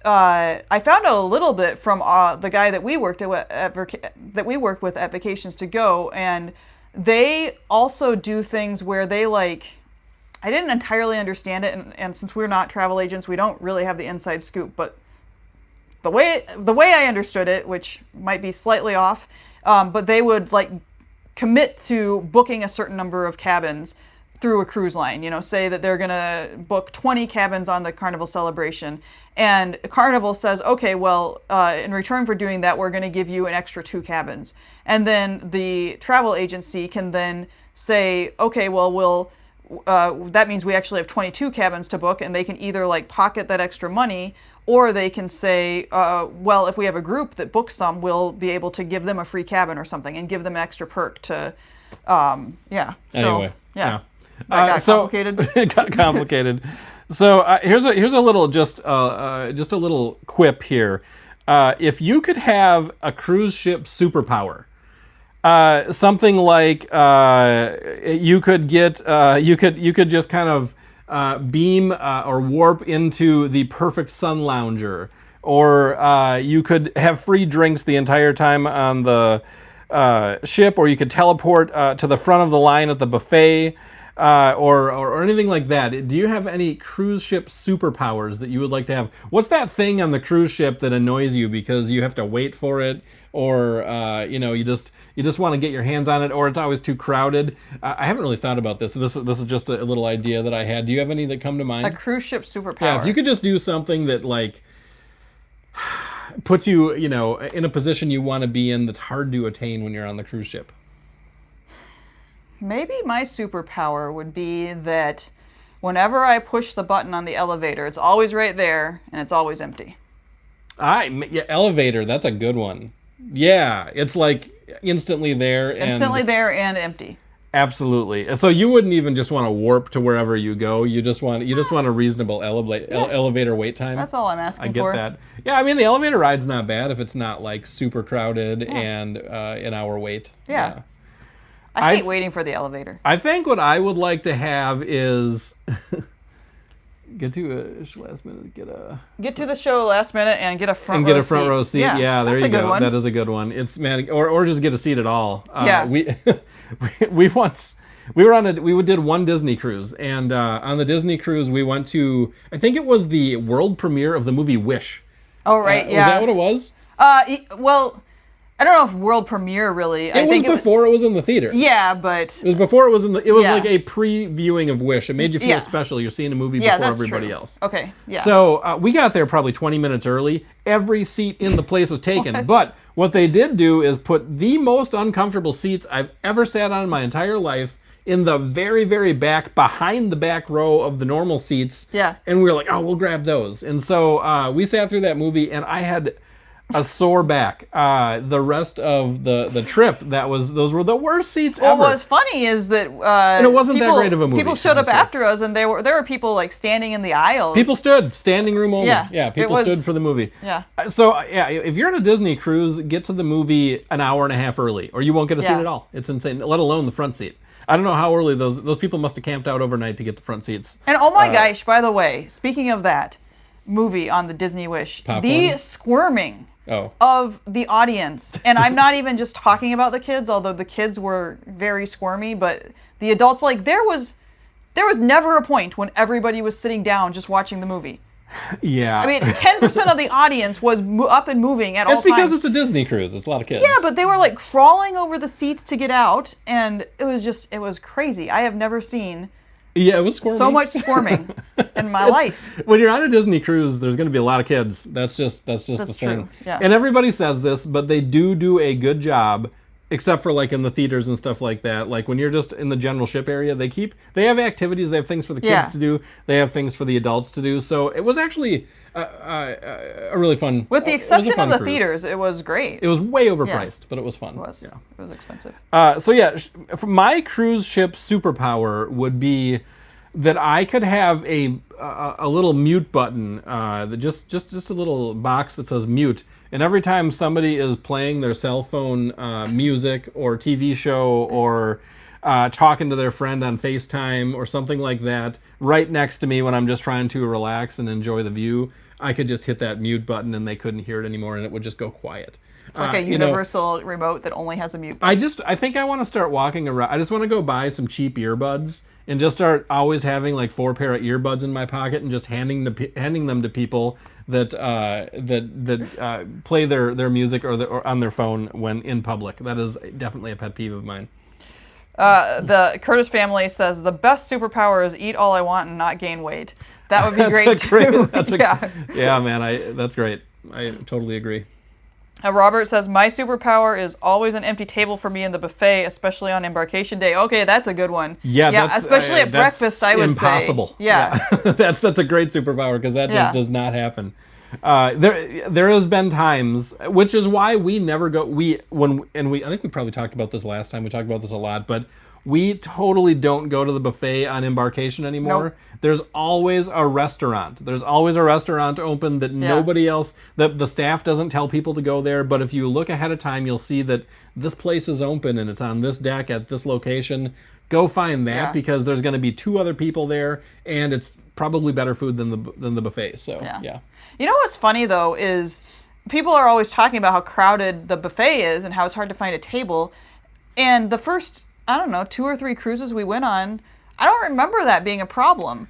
I found out a little bit from the guy that we worked with at Vacations to Go, and they also do things where they I didn't entirely understand it, and since we're not travel agents, we don't really have the inside scoop, but the way I understood it, which might be slightly off, but they would commit to booking a certain number of cabins through a cruise line. Say that they're gonna book 20 cabins on the Carnival celebration, and Carnival says, okay, well, in return for doing that, we're gonna give you an extra 2 cabins, and then the travel agency can then say, okay, well, that means we actually have 22 cabins to book, and they can either pocket that extra money, or they can say, well, if we have a group that books some, we'll be able to give them a free cabin or something and give them an extra perk to, yeah. So, anyway, yeah. That got complicated. It got complicated. So here's a little just a little quip here. If you could have a cruise ship superpower, something like you could just kind of beam or warp into the perfect sun lounger, or you could have free drinks the entire time on the ship, or you could teleport to the front of the line at the buffet, or anything like that. Do you have any cruise ship superpowers that you would like to have? What's that thing on the cruise ship that annoys you because you have to wait for it, or you just want to get your hands on it, or it's always too crowded? I haven't really thought about this. This is just a little idea that I had. Do you have any that come to mind? A cruise ship superpower. Yeah, if you could just do something that puts you, in a position you want to be in that's hard to attain when you're on the cruise ship. Maybe my superpower would be that whenever I push the button on the elevator, it's always right there and it's always empty. Yeah, elevator, that's a good one. Yeah, it's instantly there. Instantly there and empty. Absolutely. So you wouldn't even just want to warp to wherever you go. You just want a reasonable elevator wait time. That's all I'm asking for. I get that. Yeah, I mean, the elevator ride's not bad if it's not super crowded and an hour wait. Yeah. I hate waiting for the elevator. I think what I would like to have is get to the show last minute and get a front row seat. Yeah, there you go. One. That is a good one. It's or just get a seat at all. We did one Disney cruise, and on the Disney cruise we went to, I think it was the world premiere of the movie Wish. Oh right, yeah. Was that what it was? Well, I don't know if world premiere really. It was before it was in the theater. Yeah, but it was before it was in the. It was like a pre-viewing of Wish. It made you feel special. You're seeing a movie before everybody else. Okay, yeah. So we got there probably 20 minutes early. Every seat in the place was taken. But what they did do is put the most uncomfortable seats I've ever sat on in my entire life in the very, very back, behind the back row of the normal seats. Yeah. And we were like, oh, we'll grab those. And so we sat through that movie, and I had a sore back. The rest of the trip, those were the worst seats ever. Well, what's funny is that and it wasn't that great of a movie. People showed up after us, and there were people standing in the aisles. People stood, standing room only. Yeah, people stood for the movie. Yeah. So if you're on a Disney cruise, get to the movie an hour and a half early, or you won't get a seat at all. It's insane. Let alone the front seat. I don't know how early those people must have camped out overnight to get the front seats. And oh my gosh, by the way, speaking of that movie on the Disney Wish, the squirming of the audience, and I'm not even just talking about the kids, although the kids were very squirmy, but the adults, there was never a point when everybody was sitting down just watching the movie. Yeah. I mean, 10% of the audience was up and moving at all times. It's because it's a Disney cruise. It's a lot of kids. Yeah, but they were crawling over the seats to get out, and it was crazy. I have never seen Yeah, it was squirmy. So much squirming in my life. When you're on a Disney cruise, there's going to be a lot of kids. That's just the thing. True. Yeah. And everybody says this, but they do a good job, except for like in the theaters and stuff like that. Like when you're just in the general ship area, they have activities, they have things for the kids to do, they have things for the adults to do. So it was actually a really fun. With the exception of the cruise. theaters, it was great. It was way overpriced, but it was fun. It was. Yeah. It was expensive. So yeah, my cruise ship superpower would be that I could have a little mute button, just a little box that says mute, and every time somebody is playing their cell phone music or TV show or talking to their friend on FaceTime or something like that, right next to me when I'm just trying to relax and enjoy the view, I could just hit that mute button and they couldn't hear it anymore, and it would just go quiet. It's like a universal remote that only has a mute button. I think I want to start walking around. I just want to go buy some cheap earbuds and just start always having like 4 pair of earbuds in my pocket and just handing them to people that play their music or on their phone when in public. That is definitely a pet peeve of mine. The Curtis family says the best superpower is eat all I want and not gain weight. That would be great too. Yeah, man, that's great. I totally agree. Robert says, my superpower is always an empty table for me in the buffet, especially on embarkation day. Okay, that's a good one. Yeah, especially at breakfast, I would say. Impossible. Yeah. That's a great superpower because that just does not happen. There has been times, which is why we never go. I think we probably talked about this last time. We talked about this a lot, but we totally don't go to the buffet on embarkation anymore. Nope. There's always a restaurant. There's always a restaurant open that nobody else, the staff doesn't tell people to go there. But if you look ahead of time, you'll see that this place is open and it's on this deck at this location. Go find that because there's going to be 2 other people there, and it's probably better food than the buffet. So yeah. You know what's funny though is people are always talking about how crowded the buffet is and how it's hard to find a table. And the first, I don't know, 2 or 3 cruises we went on, I don't remember that being a problem.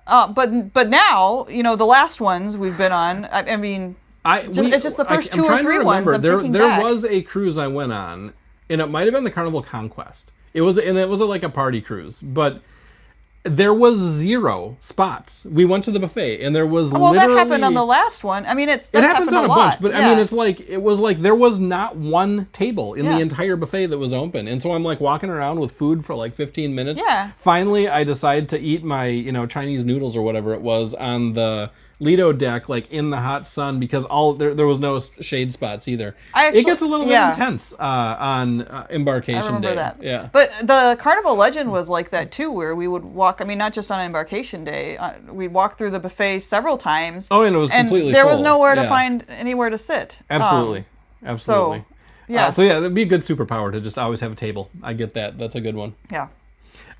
But now, the last ones we've been on, I mean, it's just the first 2 or 3 ones. There was a cruise I went on, and it might have been the Carnival Conquest. It was like a party cruise, but there was 0 spots. We went to the buffet, and there was literally... Well, that happened on the last one. I mean, it happens on a lot. bunch, but I mean, it was like there was not one table in the entire buffet that was open, and so I'm like walking around with food for like 15 minutes. Yeah. Finally, I decide to eat my Chinese noodles or whatever it was on the Lido deck, like in the hot sun, because there was no shade spots either. It gets a little bit intense on embarkation day. I remember that. Yeah. But the Carnival Legend was like that too, where we would walk. I mean, not just on embarkation day. We'd walk through the buffet several times. Oh, and it was completely there full. was nowhere to find anywhere to sit. Absolutely. So it'd be a good superpower to just always have a table. I get that. That's a good one. Yeah.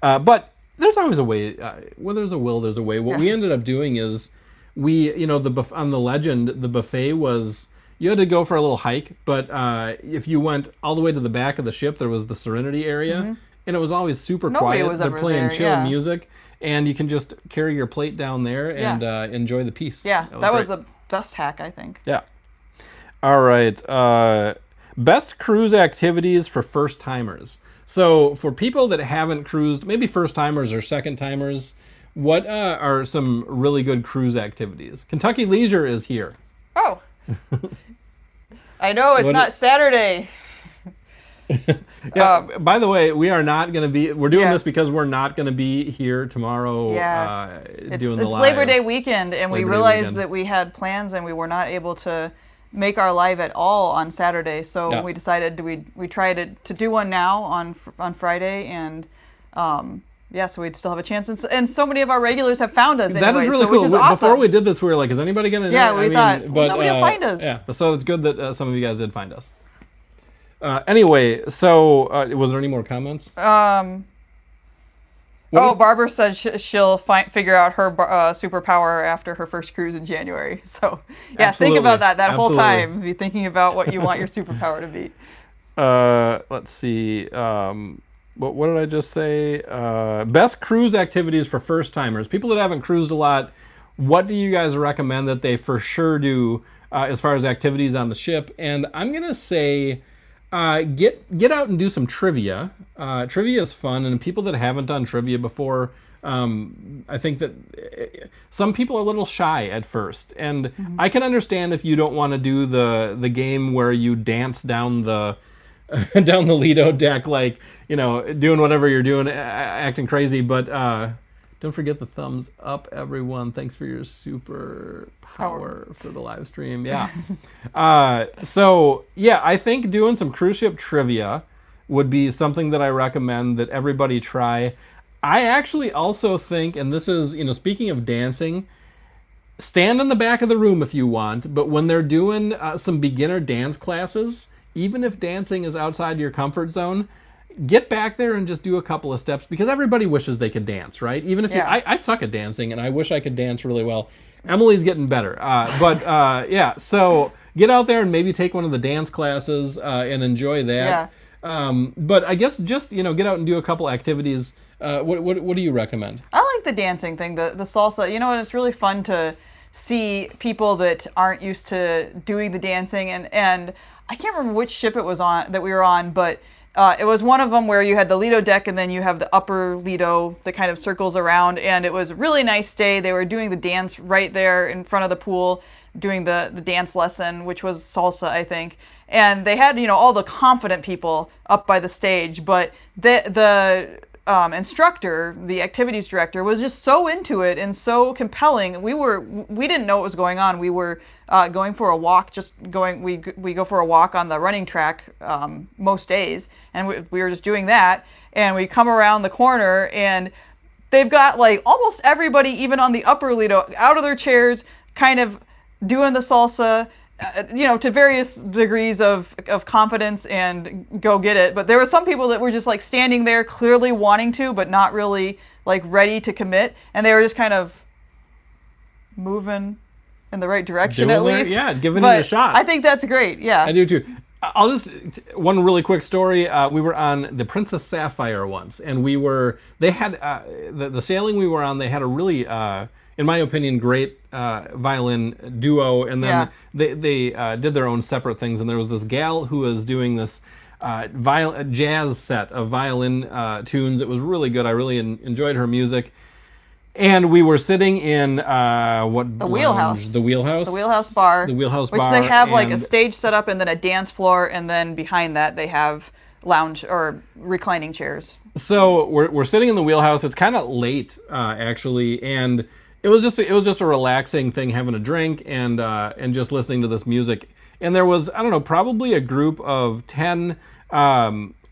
But there's always a way. Where there's a will, there's a way. What we ended up doing is on the Legend, the buffet was, you had to go for a little hike, but if you went all the way to the back of the ship, there was the Serenity area, and it was always super Nobody quiet. was They're ever playing there, chill music, and you can just carry your plate down there and enjoy the peace. Yeah, that was the best hack, I think. Yeah. All right. Best cruise activities for first timers. So for people that haven't cruised, maybe first timers or second timers, what are some really good cruise activities? Kentucky Leisure is here. Oh. I know, it's not Saturday. By the way, we are not going to be, we're doing this because we're not going to be here tomorrow doing the live. It's Labor Day weekend, and we realized that we had plans and we were not able to make our live at all on Saturday. So we decided we tried to do one now on Friday, and so we'd still have a chance. And so many of our regulars have found us anyway. That is really cool. Which is awesome. Before we did this, we were like, is anybody going to know? Yeah, we thought, nobody will find us. Yeah, so it's good that some of you guys did find us. Anyway, so was there any more comments? Barbara said she'll figure out her superpower after her first cruise in January. So, think about that whole time. Be thinking about what you want your superpower to be. Let's see. What did I just say? Best cruise activities for first timers. People that haven't cruised a lot, what do you guys recommend that they for sure do as far as activities on the ship? And I'm going to say Get out and do some trivia. Trivia is fun, and people that haven't done trivia before, I think that some people are a little shy at first, and I can understand if you don't want to do the game where you dance down the down the Lido deck, like doing whatever you're doing, acting crazy. But don't forget the thumbs up, everyone. Thanks for your super power for the live stream. Yeah. So yeah, I think doing some cruise ship trivia would be something that I recommend that everybody try. I actually also think, and this is, speaking of dancing, stand in the back of the room if you want, but when they're doing some beginner dance classes, even if dancing is outside your comfort zone, get back there and just do a couple of steps, because everybody wishes they could dance, right? Even if I suck at dancing, and I wish I could dance really well. Emily's getting better. Yeah, so get out there and maybe take one of the dance classes and enjoy that. Yeah. But I guess just, get out and do a couple activities. What do you recommend? I like the dancing thing, the salsa. And it's really fun to see people that aren't used to doing the dancing. And I can't remember which ship it was on that we were on, but it was one of them where you had the Lido deck and then you have the upper Lido that kind of circles around, and it was a really nice day. They were doing the dance right there in front of the pool, doing the dance lesson, which was salsa, I think. And they had, all the confident people up by the stage, but the instructor, the activities director, was just so into it and so compelling. We didn't know what was going on. We were going for a walk, we go for a walk on the running track most days, and we were just doing that. And we come around the corner, and they've got like almost everybody, even on the upper Lido, out of their chairs, kind of doing the salsa. To various degrees of confidence and go get it. But there were some people that were just like standing there clearly wanting to, but not really like ready to commit. And they were just kind of moving in the right direction at least. Yeah, giving it a shot. I think that's great. Yeah. I do too. One really quick story. We were on the Princess Sapphire once, and they had, the sailing we were on, they had a really, in my opinion, great violin duo, and then they did their own separate things. And there was this gal who was doing this jazz set of violin tunes. It was really good. I really enjoyed her music. And we were sitting in the Wheelhouse. The Wheelhouse. The Wheelhouse Bar. The Wheelhouse Bar. Which they have like a stage set up and then a dance floor, and then behind that they have lounge or reclining chairs. So we're sitting in the Wheelhouse. It's kind of late, actually, and it was just a relaxing thing, having a drink and just listening to this music. And there was, I don't know, probably a group of 10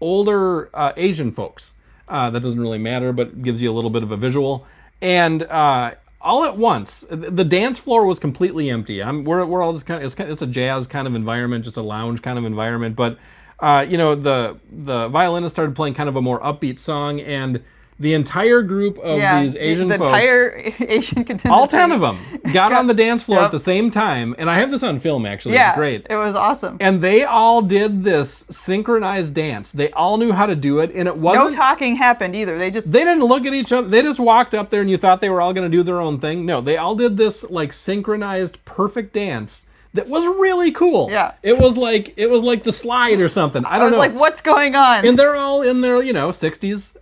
older Asian folks. That doesn't really matter, but gives you a little bit of a visual. And all at once, the dance floor was completely empty. We're all just it's a jazz kind of environment, just a lounge kind of environment. But the violinist started playing kind of a more upbeat song, and the entire group of these Asian folks, the entire Asian contingency, all 10 of them, got on the dance floor at the same time. And I have this on film, actually. Yeah, it's great. It was awesome. And they all did this synchronized dance. They all knew how to do it, and it wasn't... No talking happened either. They didn't look at each other. They just walked up there, and you thought they were all going to do their own thing. No, they all did this like synchronized, perfect dance that was really cool. Yeah. It was like the slide or something. I don't know. I was like, what's going on? And they're all in their, 60s.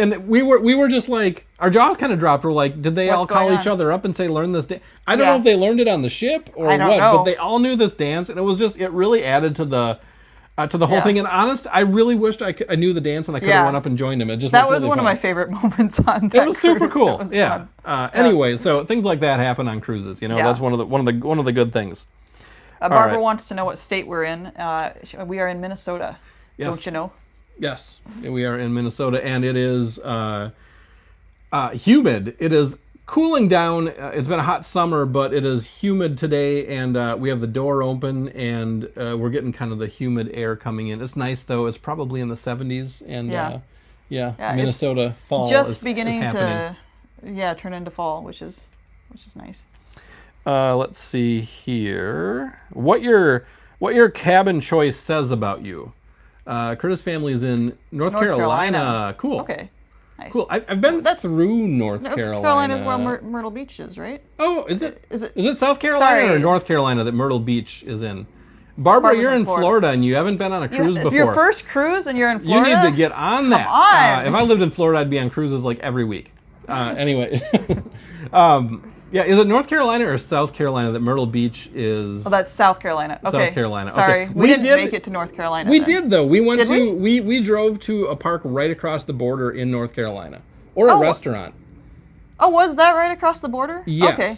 And we were just like, our jaws kind of dropped. We're like, did they all call each other up and say, learn this dance? I don't know if they learned it on the ship or what, but they all knew this dance, and it really added to the whole thing. And honest, I really wished I knew the dance and I could have went up and joined him. That was one of my favorite moments on that. It was super cool. Anyway, so things like that happen on cruises. That's one of the good things. Barbara wants to know what state we're in. We are in Minnesota. Yes. Don't you know? Yes, we are in Minnesota, and it is humid. It is cooling down. It's been a hot summer, but it is humid today, and we have the door open, and we're getting kind of the humid air coming in. It's nice, though. It's probably in the 70s, and Minnesota fall just beginning to turn into fall, which is nice. Let's see here. What your cabin choice says about you. Curtis family is in North Carolina. Cool. Okay. Nice. Cool. I've been through North Carolina. North Carolina is where Myrtle Beach is, right? Oh, is it South Carolina or North Carolina that Myrtle Beach is in? Barbara, Barbara's you're in Florida and you haven't been on a cruise before. Your first cruise and you're in Florida? You need to get on that. Come on. If I lived in Florida, I'd be on cruises like every week. Anyway. Yeah, is it North Carolina or South Carolina that Myrtle Beach is? Oh, that's South Carolina. Okay. South Carolina. Sorry, Okay. we didn't make it to North Carolina. We then. did though. We went Did to we drove to a park right across the border in North Carolina, or a restaurant. Oh, was that right across the border? Yes. Okay.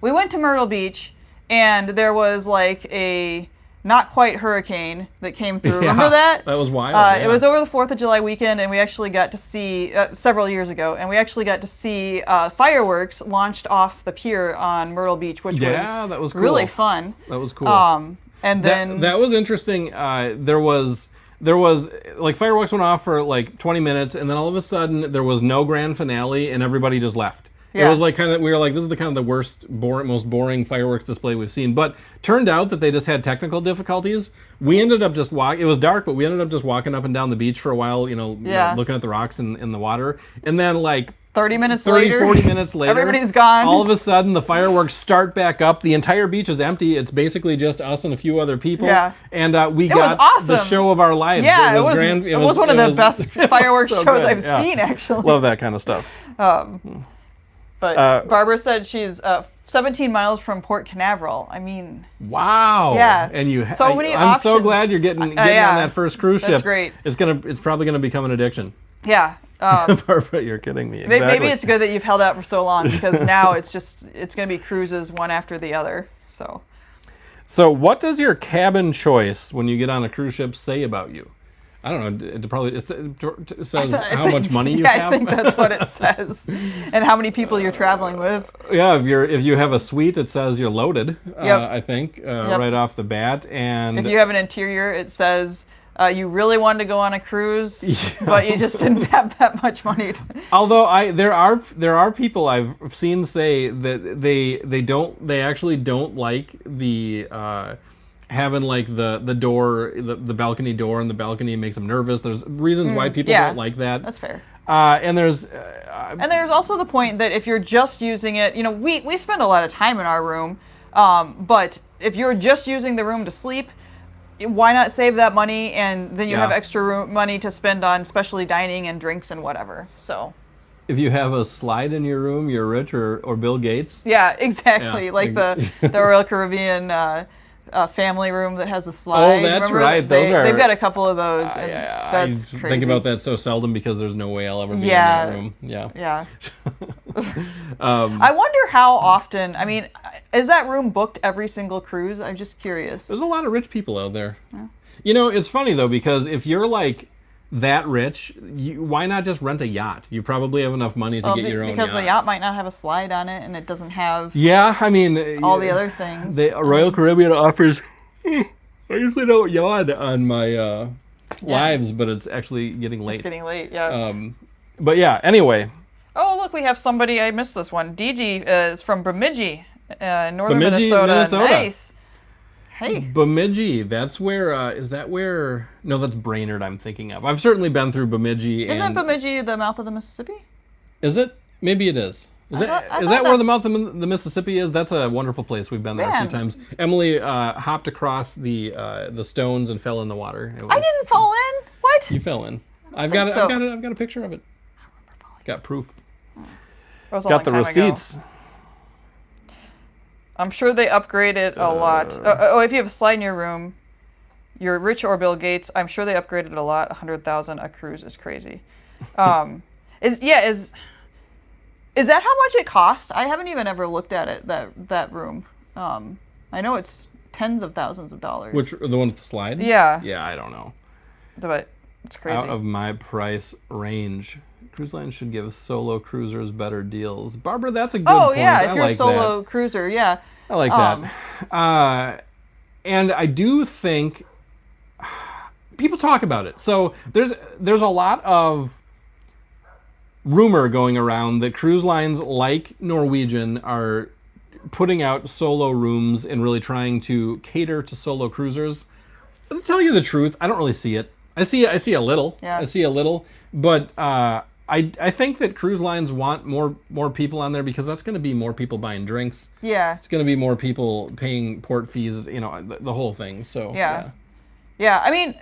We went to Myrtle Beach, and there was like a not quite hurricane that came through. Yeah, Remember that? that was wild. Yeah. It was over the 4th of July weekend, and we actually got to see, several years ago, and we actually got to see fireworks launched off the pier on Myrtle Beach, which that was cool. really fun. That was cool. And then... That was interesting. There was like fireworks went off for like 20 minutes, and then all of a sudden there was no grand finale, and everybody just left. Yeah. It was like we were like, this is the kind of the worst, most boring fireworks display we've seen. But turned out that they just had technical difficulties. We ended up just it was dark, but we ended up just walking up and down the beach for a while, looking at the rocks in the water. And then like 40 minutes later, everybody's gone. All of a sudden, the fireworks start back up. The entire beach is empty. It's basically just us and a few other people. Yeah. And we was got awesome. the show of our lives. Yeah, it was one of the best fireworks so shows good. I've seen, actually. Love that kind of stuff. But Barbara said she's 17 miles from Port Canaveral. I mean... Wow. Yeah. And many I'm options. so glad you're getting on that first cruise ship. That's great. It's probably gonna become an addiction. Yeah. Barbara, you're kidding me. Exactly. Maybe it's good that you've held out for so long, because now it's going to be cruises one after the other. So what does your cabin choice when you get on a cruise ship say about you? I don't know. It says how much money you have. I think that's what it says, and how many people you're traveling with. Yeah, if you have a suite, it says you're loaded. Yep. I think right off the bat, and if you have an interior, it says you really wanted to go on a cruise, but you just didn't have that much money. Although there are people I've seen say that they actually don't like the having like the door, the balcony door, and the balcony makes them nervous. There's reasons why people don't like that. That's fair. And there's also the point that if you're just using it, we spend a lot of time in our room, but if you're just using the room to sleep, why not save that money, and then you have extra money to spend on specialty dining and drinks and whatever. So if you have a slide in your room, you're rich or Bill Gates. Yeah, exactly. Like the Royal Caribbean family room that has a slide. Oh, that's Remember? right. They've got a couple of those. And that's I crazy. think about that so seldom because there's no way I'll ever be in that room. Yeah. I wonder how often. I mean, is that room booked every single cruise? I'm just curious. There's a lot of rich people out there. Yeah. It's funny though, because if you're like that rich, why not just rent a yacht? You probably have enough money to get your own yacht. Because the yacht might not have a slide on it, and it doesn't have I mean all the other things. The Royal Caribbean offers. I usually don't yawn on my lives, but it's actually getting late. It's getting late, yeah. But yeah, anyway. Oh, look, we have somebody. I missed this one. DG is from Bemidji, northern Bemidji, Minnesota. Nice. Hey. Bemidji, that's where, is that where, no, that's Brainerd I'm thinking of. I've certainly been through Bemidji. Isn't Bemidji the mouth of the Mississippi? Is it? Maybe it is. Is that where the mouth of the Mississippi is? That's a wonderful place. We've been there a few times. Emily hopped across the stones and fell in the water. I didn't fall in. What? You fell in. I've got a picture of it. Got proof. Got the receipts. I'm sure they upgrade it a lot. If you have a slide in your room, you're rich or Bill Gates. I'm sure they upgraded it a lot. 100,000 a cruise is crazy. Is that how much it costs? I haven't even ever looked at it. That room. I know it's tens of thousands of dollars. Which the one with the slide? Yeah. Yeah, I don't know. But it's crazy. Out of my price range. Cruise lines should give solo cruisers better deals. Barbara, that's a good point. Oh, yeah, if you're a solo cruiser, yeah. I like that. And I do think people talk about it. So there's a lot of rumor going around that cruise lines like Norwegian are putting out solo rooms and really trying to cater to solo cruisers. But to tell you the truth, I don't really see it. I see a little. Yeah. I see a little, but I think that cruise lines want more people on there because that's going to be more people buying drinks. Yeah. It's going to be more people paying port fees, the whole thing. So Yeah. Yeah, I mean,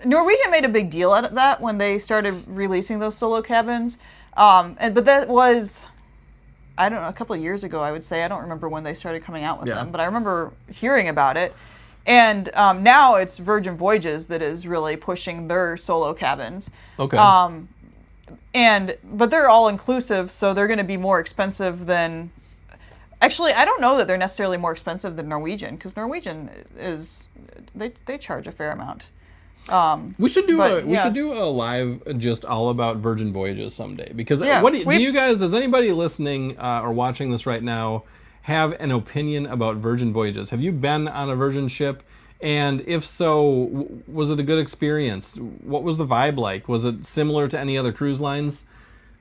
Norwegian made a big deal out of that when they started releasing those solo cabins. But that was, I don't know, a couple of years ago, I would say. I don't remember when they started coming out with them, but I remember hearing about it. And now it's Virgin Voyages that is really pushing their solo cabins. Okay. But they're all inclusive, so they're going to be more expensive than. Actually, I don't know that they're necessarily more expensive than Norwegian, because Norwegian is they charge a fair amount. We should do a live just all about Virgin Voyages someday, because does anybody listening or watching this right now have an opinion about Virgin Voyages? Have you been on a Virgin ship? And if so, was it a good experience? What was the vibe like? Was it similar to any other cruise lines?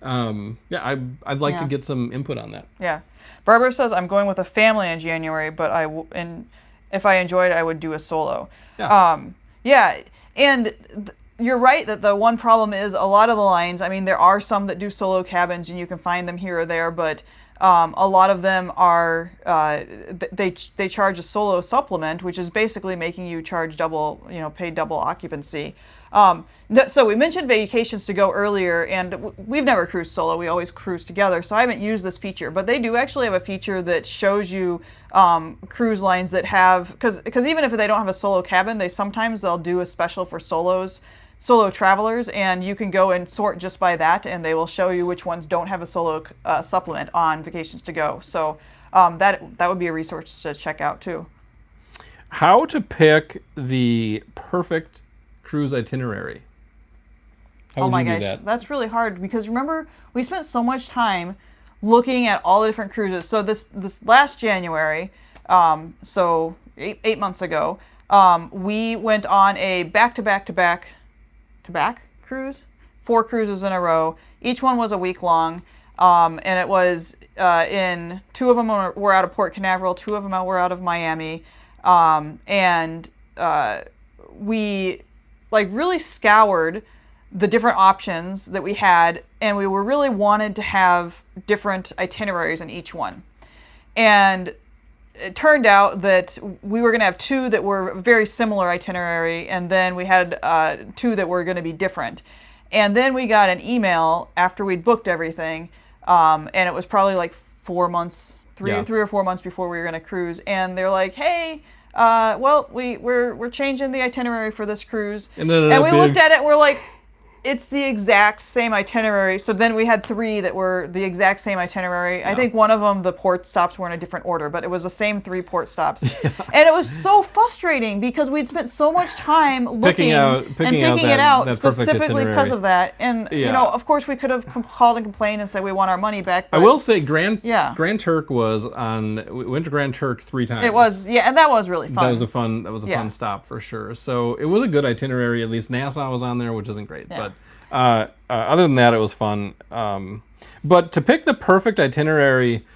I'd like to get some input on that. Yeah. Barbara says, I'm going with a family in January, but if I enjoyed, I would do a solo. Yeah. And you're right that the one problem is a lot of the lines, I mean, there are some that do solo cabins and you can find them here or there, but a lot of them are, they charge a solo supplement, which is basically making you charge double, pay double occupancy. So we mentioned vacations to go earlier, and we've never cruised solo. We always cruise together, so I haven't used this feature. But they do actually have a feature that shows you cruise lines that have, because even if they don't have a solo cabin, they'll do a special for solo travelers, and you can go and sort just by that, and they will show you which ones don't have a solo supplement on vacations to go. So that would be a resource to check out too. How to pick the perfect cruise itinerary? How would you do that? That's really hard, because remember, we spent so much time looking at all the different cruises. So this last January, so eight months ago, we went on a back-to-back cruise, 4 cruises in a row. Each one was a week long, and it was 2 of them were out of Port Canaveral, 2 of them were out of Miami, and we really scoured the different options that we had, and we were really wanted to have different itineraries in each one. And it turned out that we were going to have 2 that were very similar itinerary, and then we had 2 that were going to be different. And then we got an email after we'd booked everything, and it was probably like 4 months, three or 4 months before we were going to cruise, and they're like, hey, we're changing the itinerary for this cruise. And we looked at it and we're like, it's the exact same itinerary. So then we had 3 that were the exact same itinerary. Yeah. I think one of them, the port stops were in a different order, but it was the same 3 port stops. Yeah. And it was so frustrating because we'd spent so much time looking and picking it out specifically because of that. And, of course we could have called and complained and said we want our money back. But I will say Grand Turk we went to Grand Turk 3 times. It was, and that was really fun. That was a fun stop for sure. So it was a good itinerary. At least Nassau was on there, which isn't great, but other than that, it was fun. But to pick the perfect itinerary,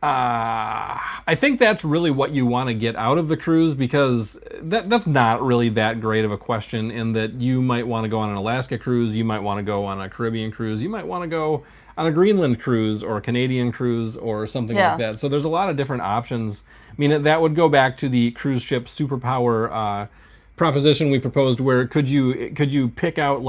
I think that's really what you want to get out of the cruise, because that's not really that great of a question, in that you might want to go on an Alaska cruise, you might want to go on a Caribbean cruise, you might want to go on a Greenland cruise or a Canadian cruise or something like that. So there's a lot of different options. I mean, that would go back to the cruise ship superpower proposition we proposed, where could you pick out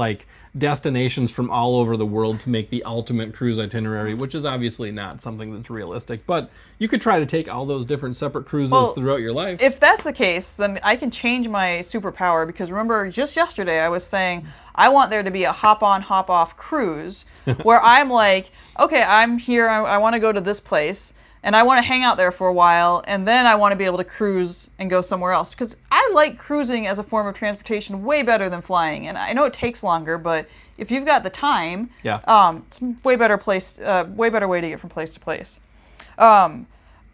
destinations from all over the world to make the ultimate cruise itinerary, which is obviously not something that's realistic, but you could try to take all those different separate cruises throughout your life. If that's the case, then I can change my superpower, because remember just yesterday I was saying I want there to be a hop-on, hop-off cruise where I'm like, okay, I'm here, I want to go to this place, and I want to hang out there for a while, and then I want to be able to cruise and go somewhere else. Because I like cruising as a form of transportation way better than flying. And I know it takes longer, but if you've got the time, it's a way better way to get from place to place. But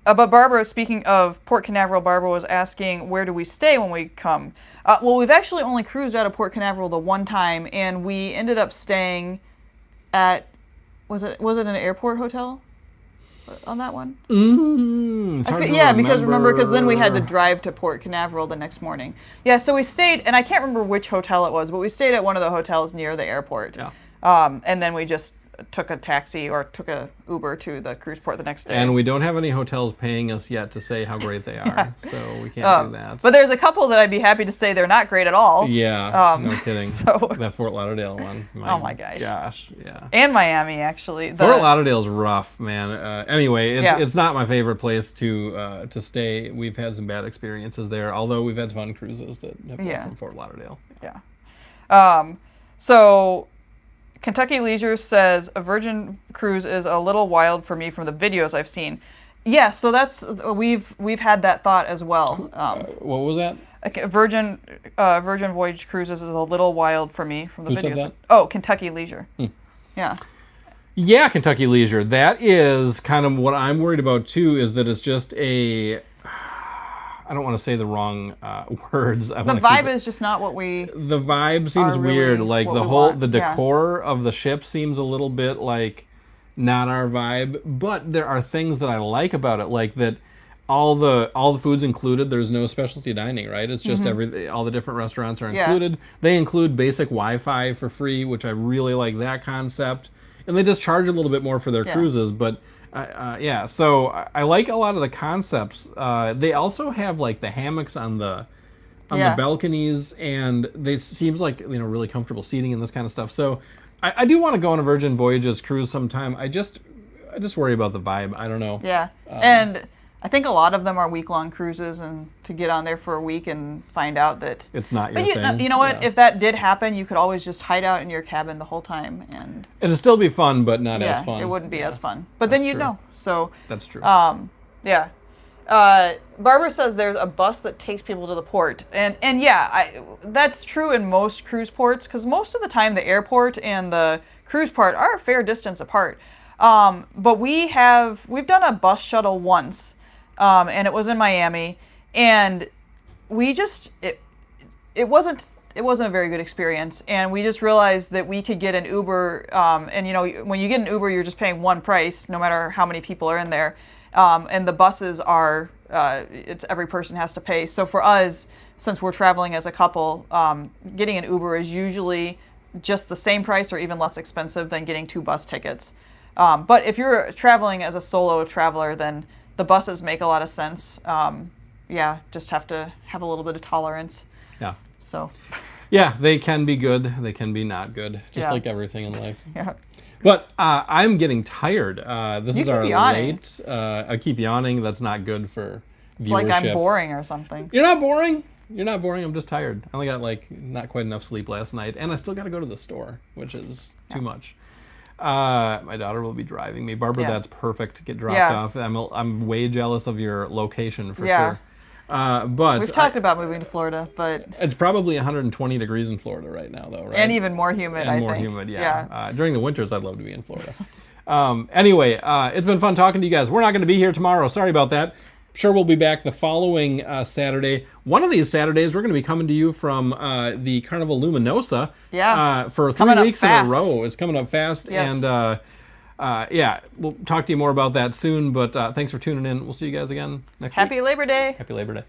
Barbara, speaking of Port Canaveral, Barbara was asking, where do we stay when we come? Well, we've actually only cruised out of Port Canaveral the one time, and we ended up staying at, was it an airport hotel on that one? Because then we had to drive to Port Canaveral the next morning. Yeah, so we stayed, and I can't remember which hotel it was, but we stayed at one of the hotels near the airport. Yeah. And then we just took a taxi or took a Uber to the cruise port the next day. And we don't have any hotels paying us yet to say how great they are, so we can't do that. But there's a couple that I'd be happy to say they're not great at all. Yeah, no kidding. So That Fort Lauderdale one. Oh my gosh. Yeah. And Miami, actually. Fort Lauderdale's rough, man. Anyway, Yeah. it's not my favorite place to stay. We've had some bad experiences there, although we've had fun cruises that have come from Fort Lauderdale. Yeah. So Kentucky Leisure says a Virgin cruise is a little wild for me from the videos I've seen. Yeah, so that's we've had that thought as well. What was that? Virgin Voyage cruises is a little wild for me from the Who said videos. that? Oh, Kentucky Leisure. Yeah. Yeah, Kentucky Leisure. That is kind of what I'm worried about too. Is that it's just a I don't want to say the wrong words. The vibe is just not what we. The vibe seems really weird. Like the yeah. decor of the ship seems a little bit like not our vibe. But there are things that I like about it, like that all the food's included. There's no specialty dining, right? It's just all the different restaurants are included. They include basic Wi-Fi for free, which I really like that concept. And they just charge a little bit more for their cruises, but. So I like a lot of the concepts. They also have like the hammocks on the balconies, and they seems like really comfortable seating and this kind of stuff. So I do want to go on a Virgin Voyages cruise sometime. I just worry about the vibe. I don't know. Yeah, and I think a lot of them are week-long cruises, and to get on there for a week and find out that it's not your thing. You know what? Yeah. If that did happen, you could always just hide out in your cabin the whole time, and it'd still be fun, but not as fun. It wouldn't be as fun. But then you'd know. So that's true. Yeah. Barbara says there's a bus that takes people to the port, and that's true in most cruise ports, because most of the time the airport and the cruise port are a fair distance apart. But we've done a bus shuttle once. And it was in Miami, and we just it wasn't a very good experience, and we just realized that we could get an Uber, and when you get an Uber, you're just paying one price no matter how many people are in there, and the buses are it's every person has to pay. So for us, since we're traveling as a couple, getting an Uber is usually just the same price or even less expensive than getting 2 bus tickets. But if you're traveling as a solo traveler, then the buses make a lot of sense. Just have to have a little bit of tolerance. Yeah. So. Yeah, they can be good. They can be not good. Just like everything in life. Yeah. But I'm getting tired. This is our yawning. late. I keep yawning. That's not good for viewership. It's like I'm boring or something. You're not boring. You're not boring. I'm just tired. I only got not quite enough sleep last night, and I still got to go to the store, which is too much. My daughter will be driving me. Barbara, that's perfect to get dropped off. I'm way jealous of your location for sure. But we've talked about moving to Florida, but it's probably 120 degrees in Florida right now, though, right? And even more humid, I think. More humid, yeah. During the winters, I'd love to be in Florida. Anyway, it's been fun talking to you guys. We're not going to be here tomorrow. Sorry about that. Sure, we'll be back the following Saturday. One of these Saturdays, we're going to be coming to you from the Carnival Luminosa for 3 weeks in a row. It's coming up fast. Yes. And we'll talk to you more about that soon. But thanks for tuning in. We'll see you guys again next week. Happy Labor Day. Happy Labor Day.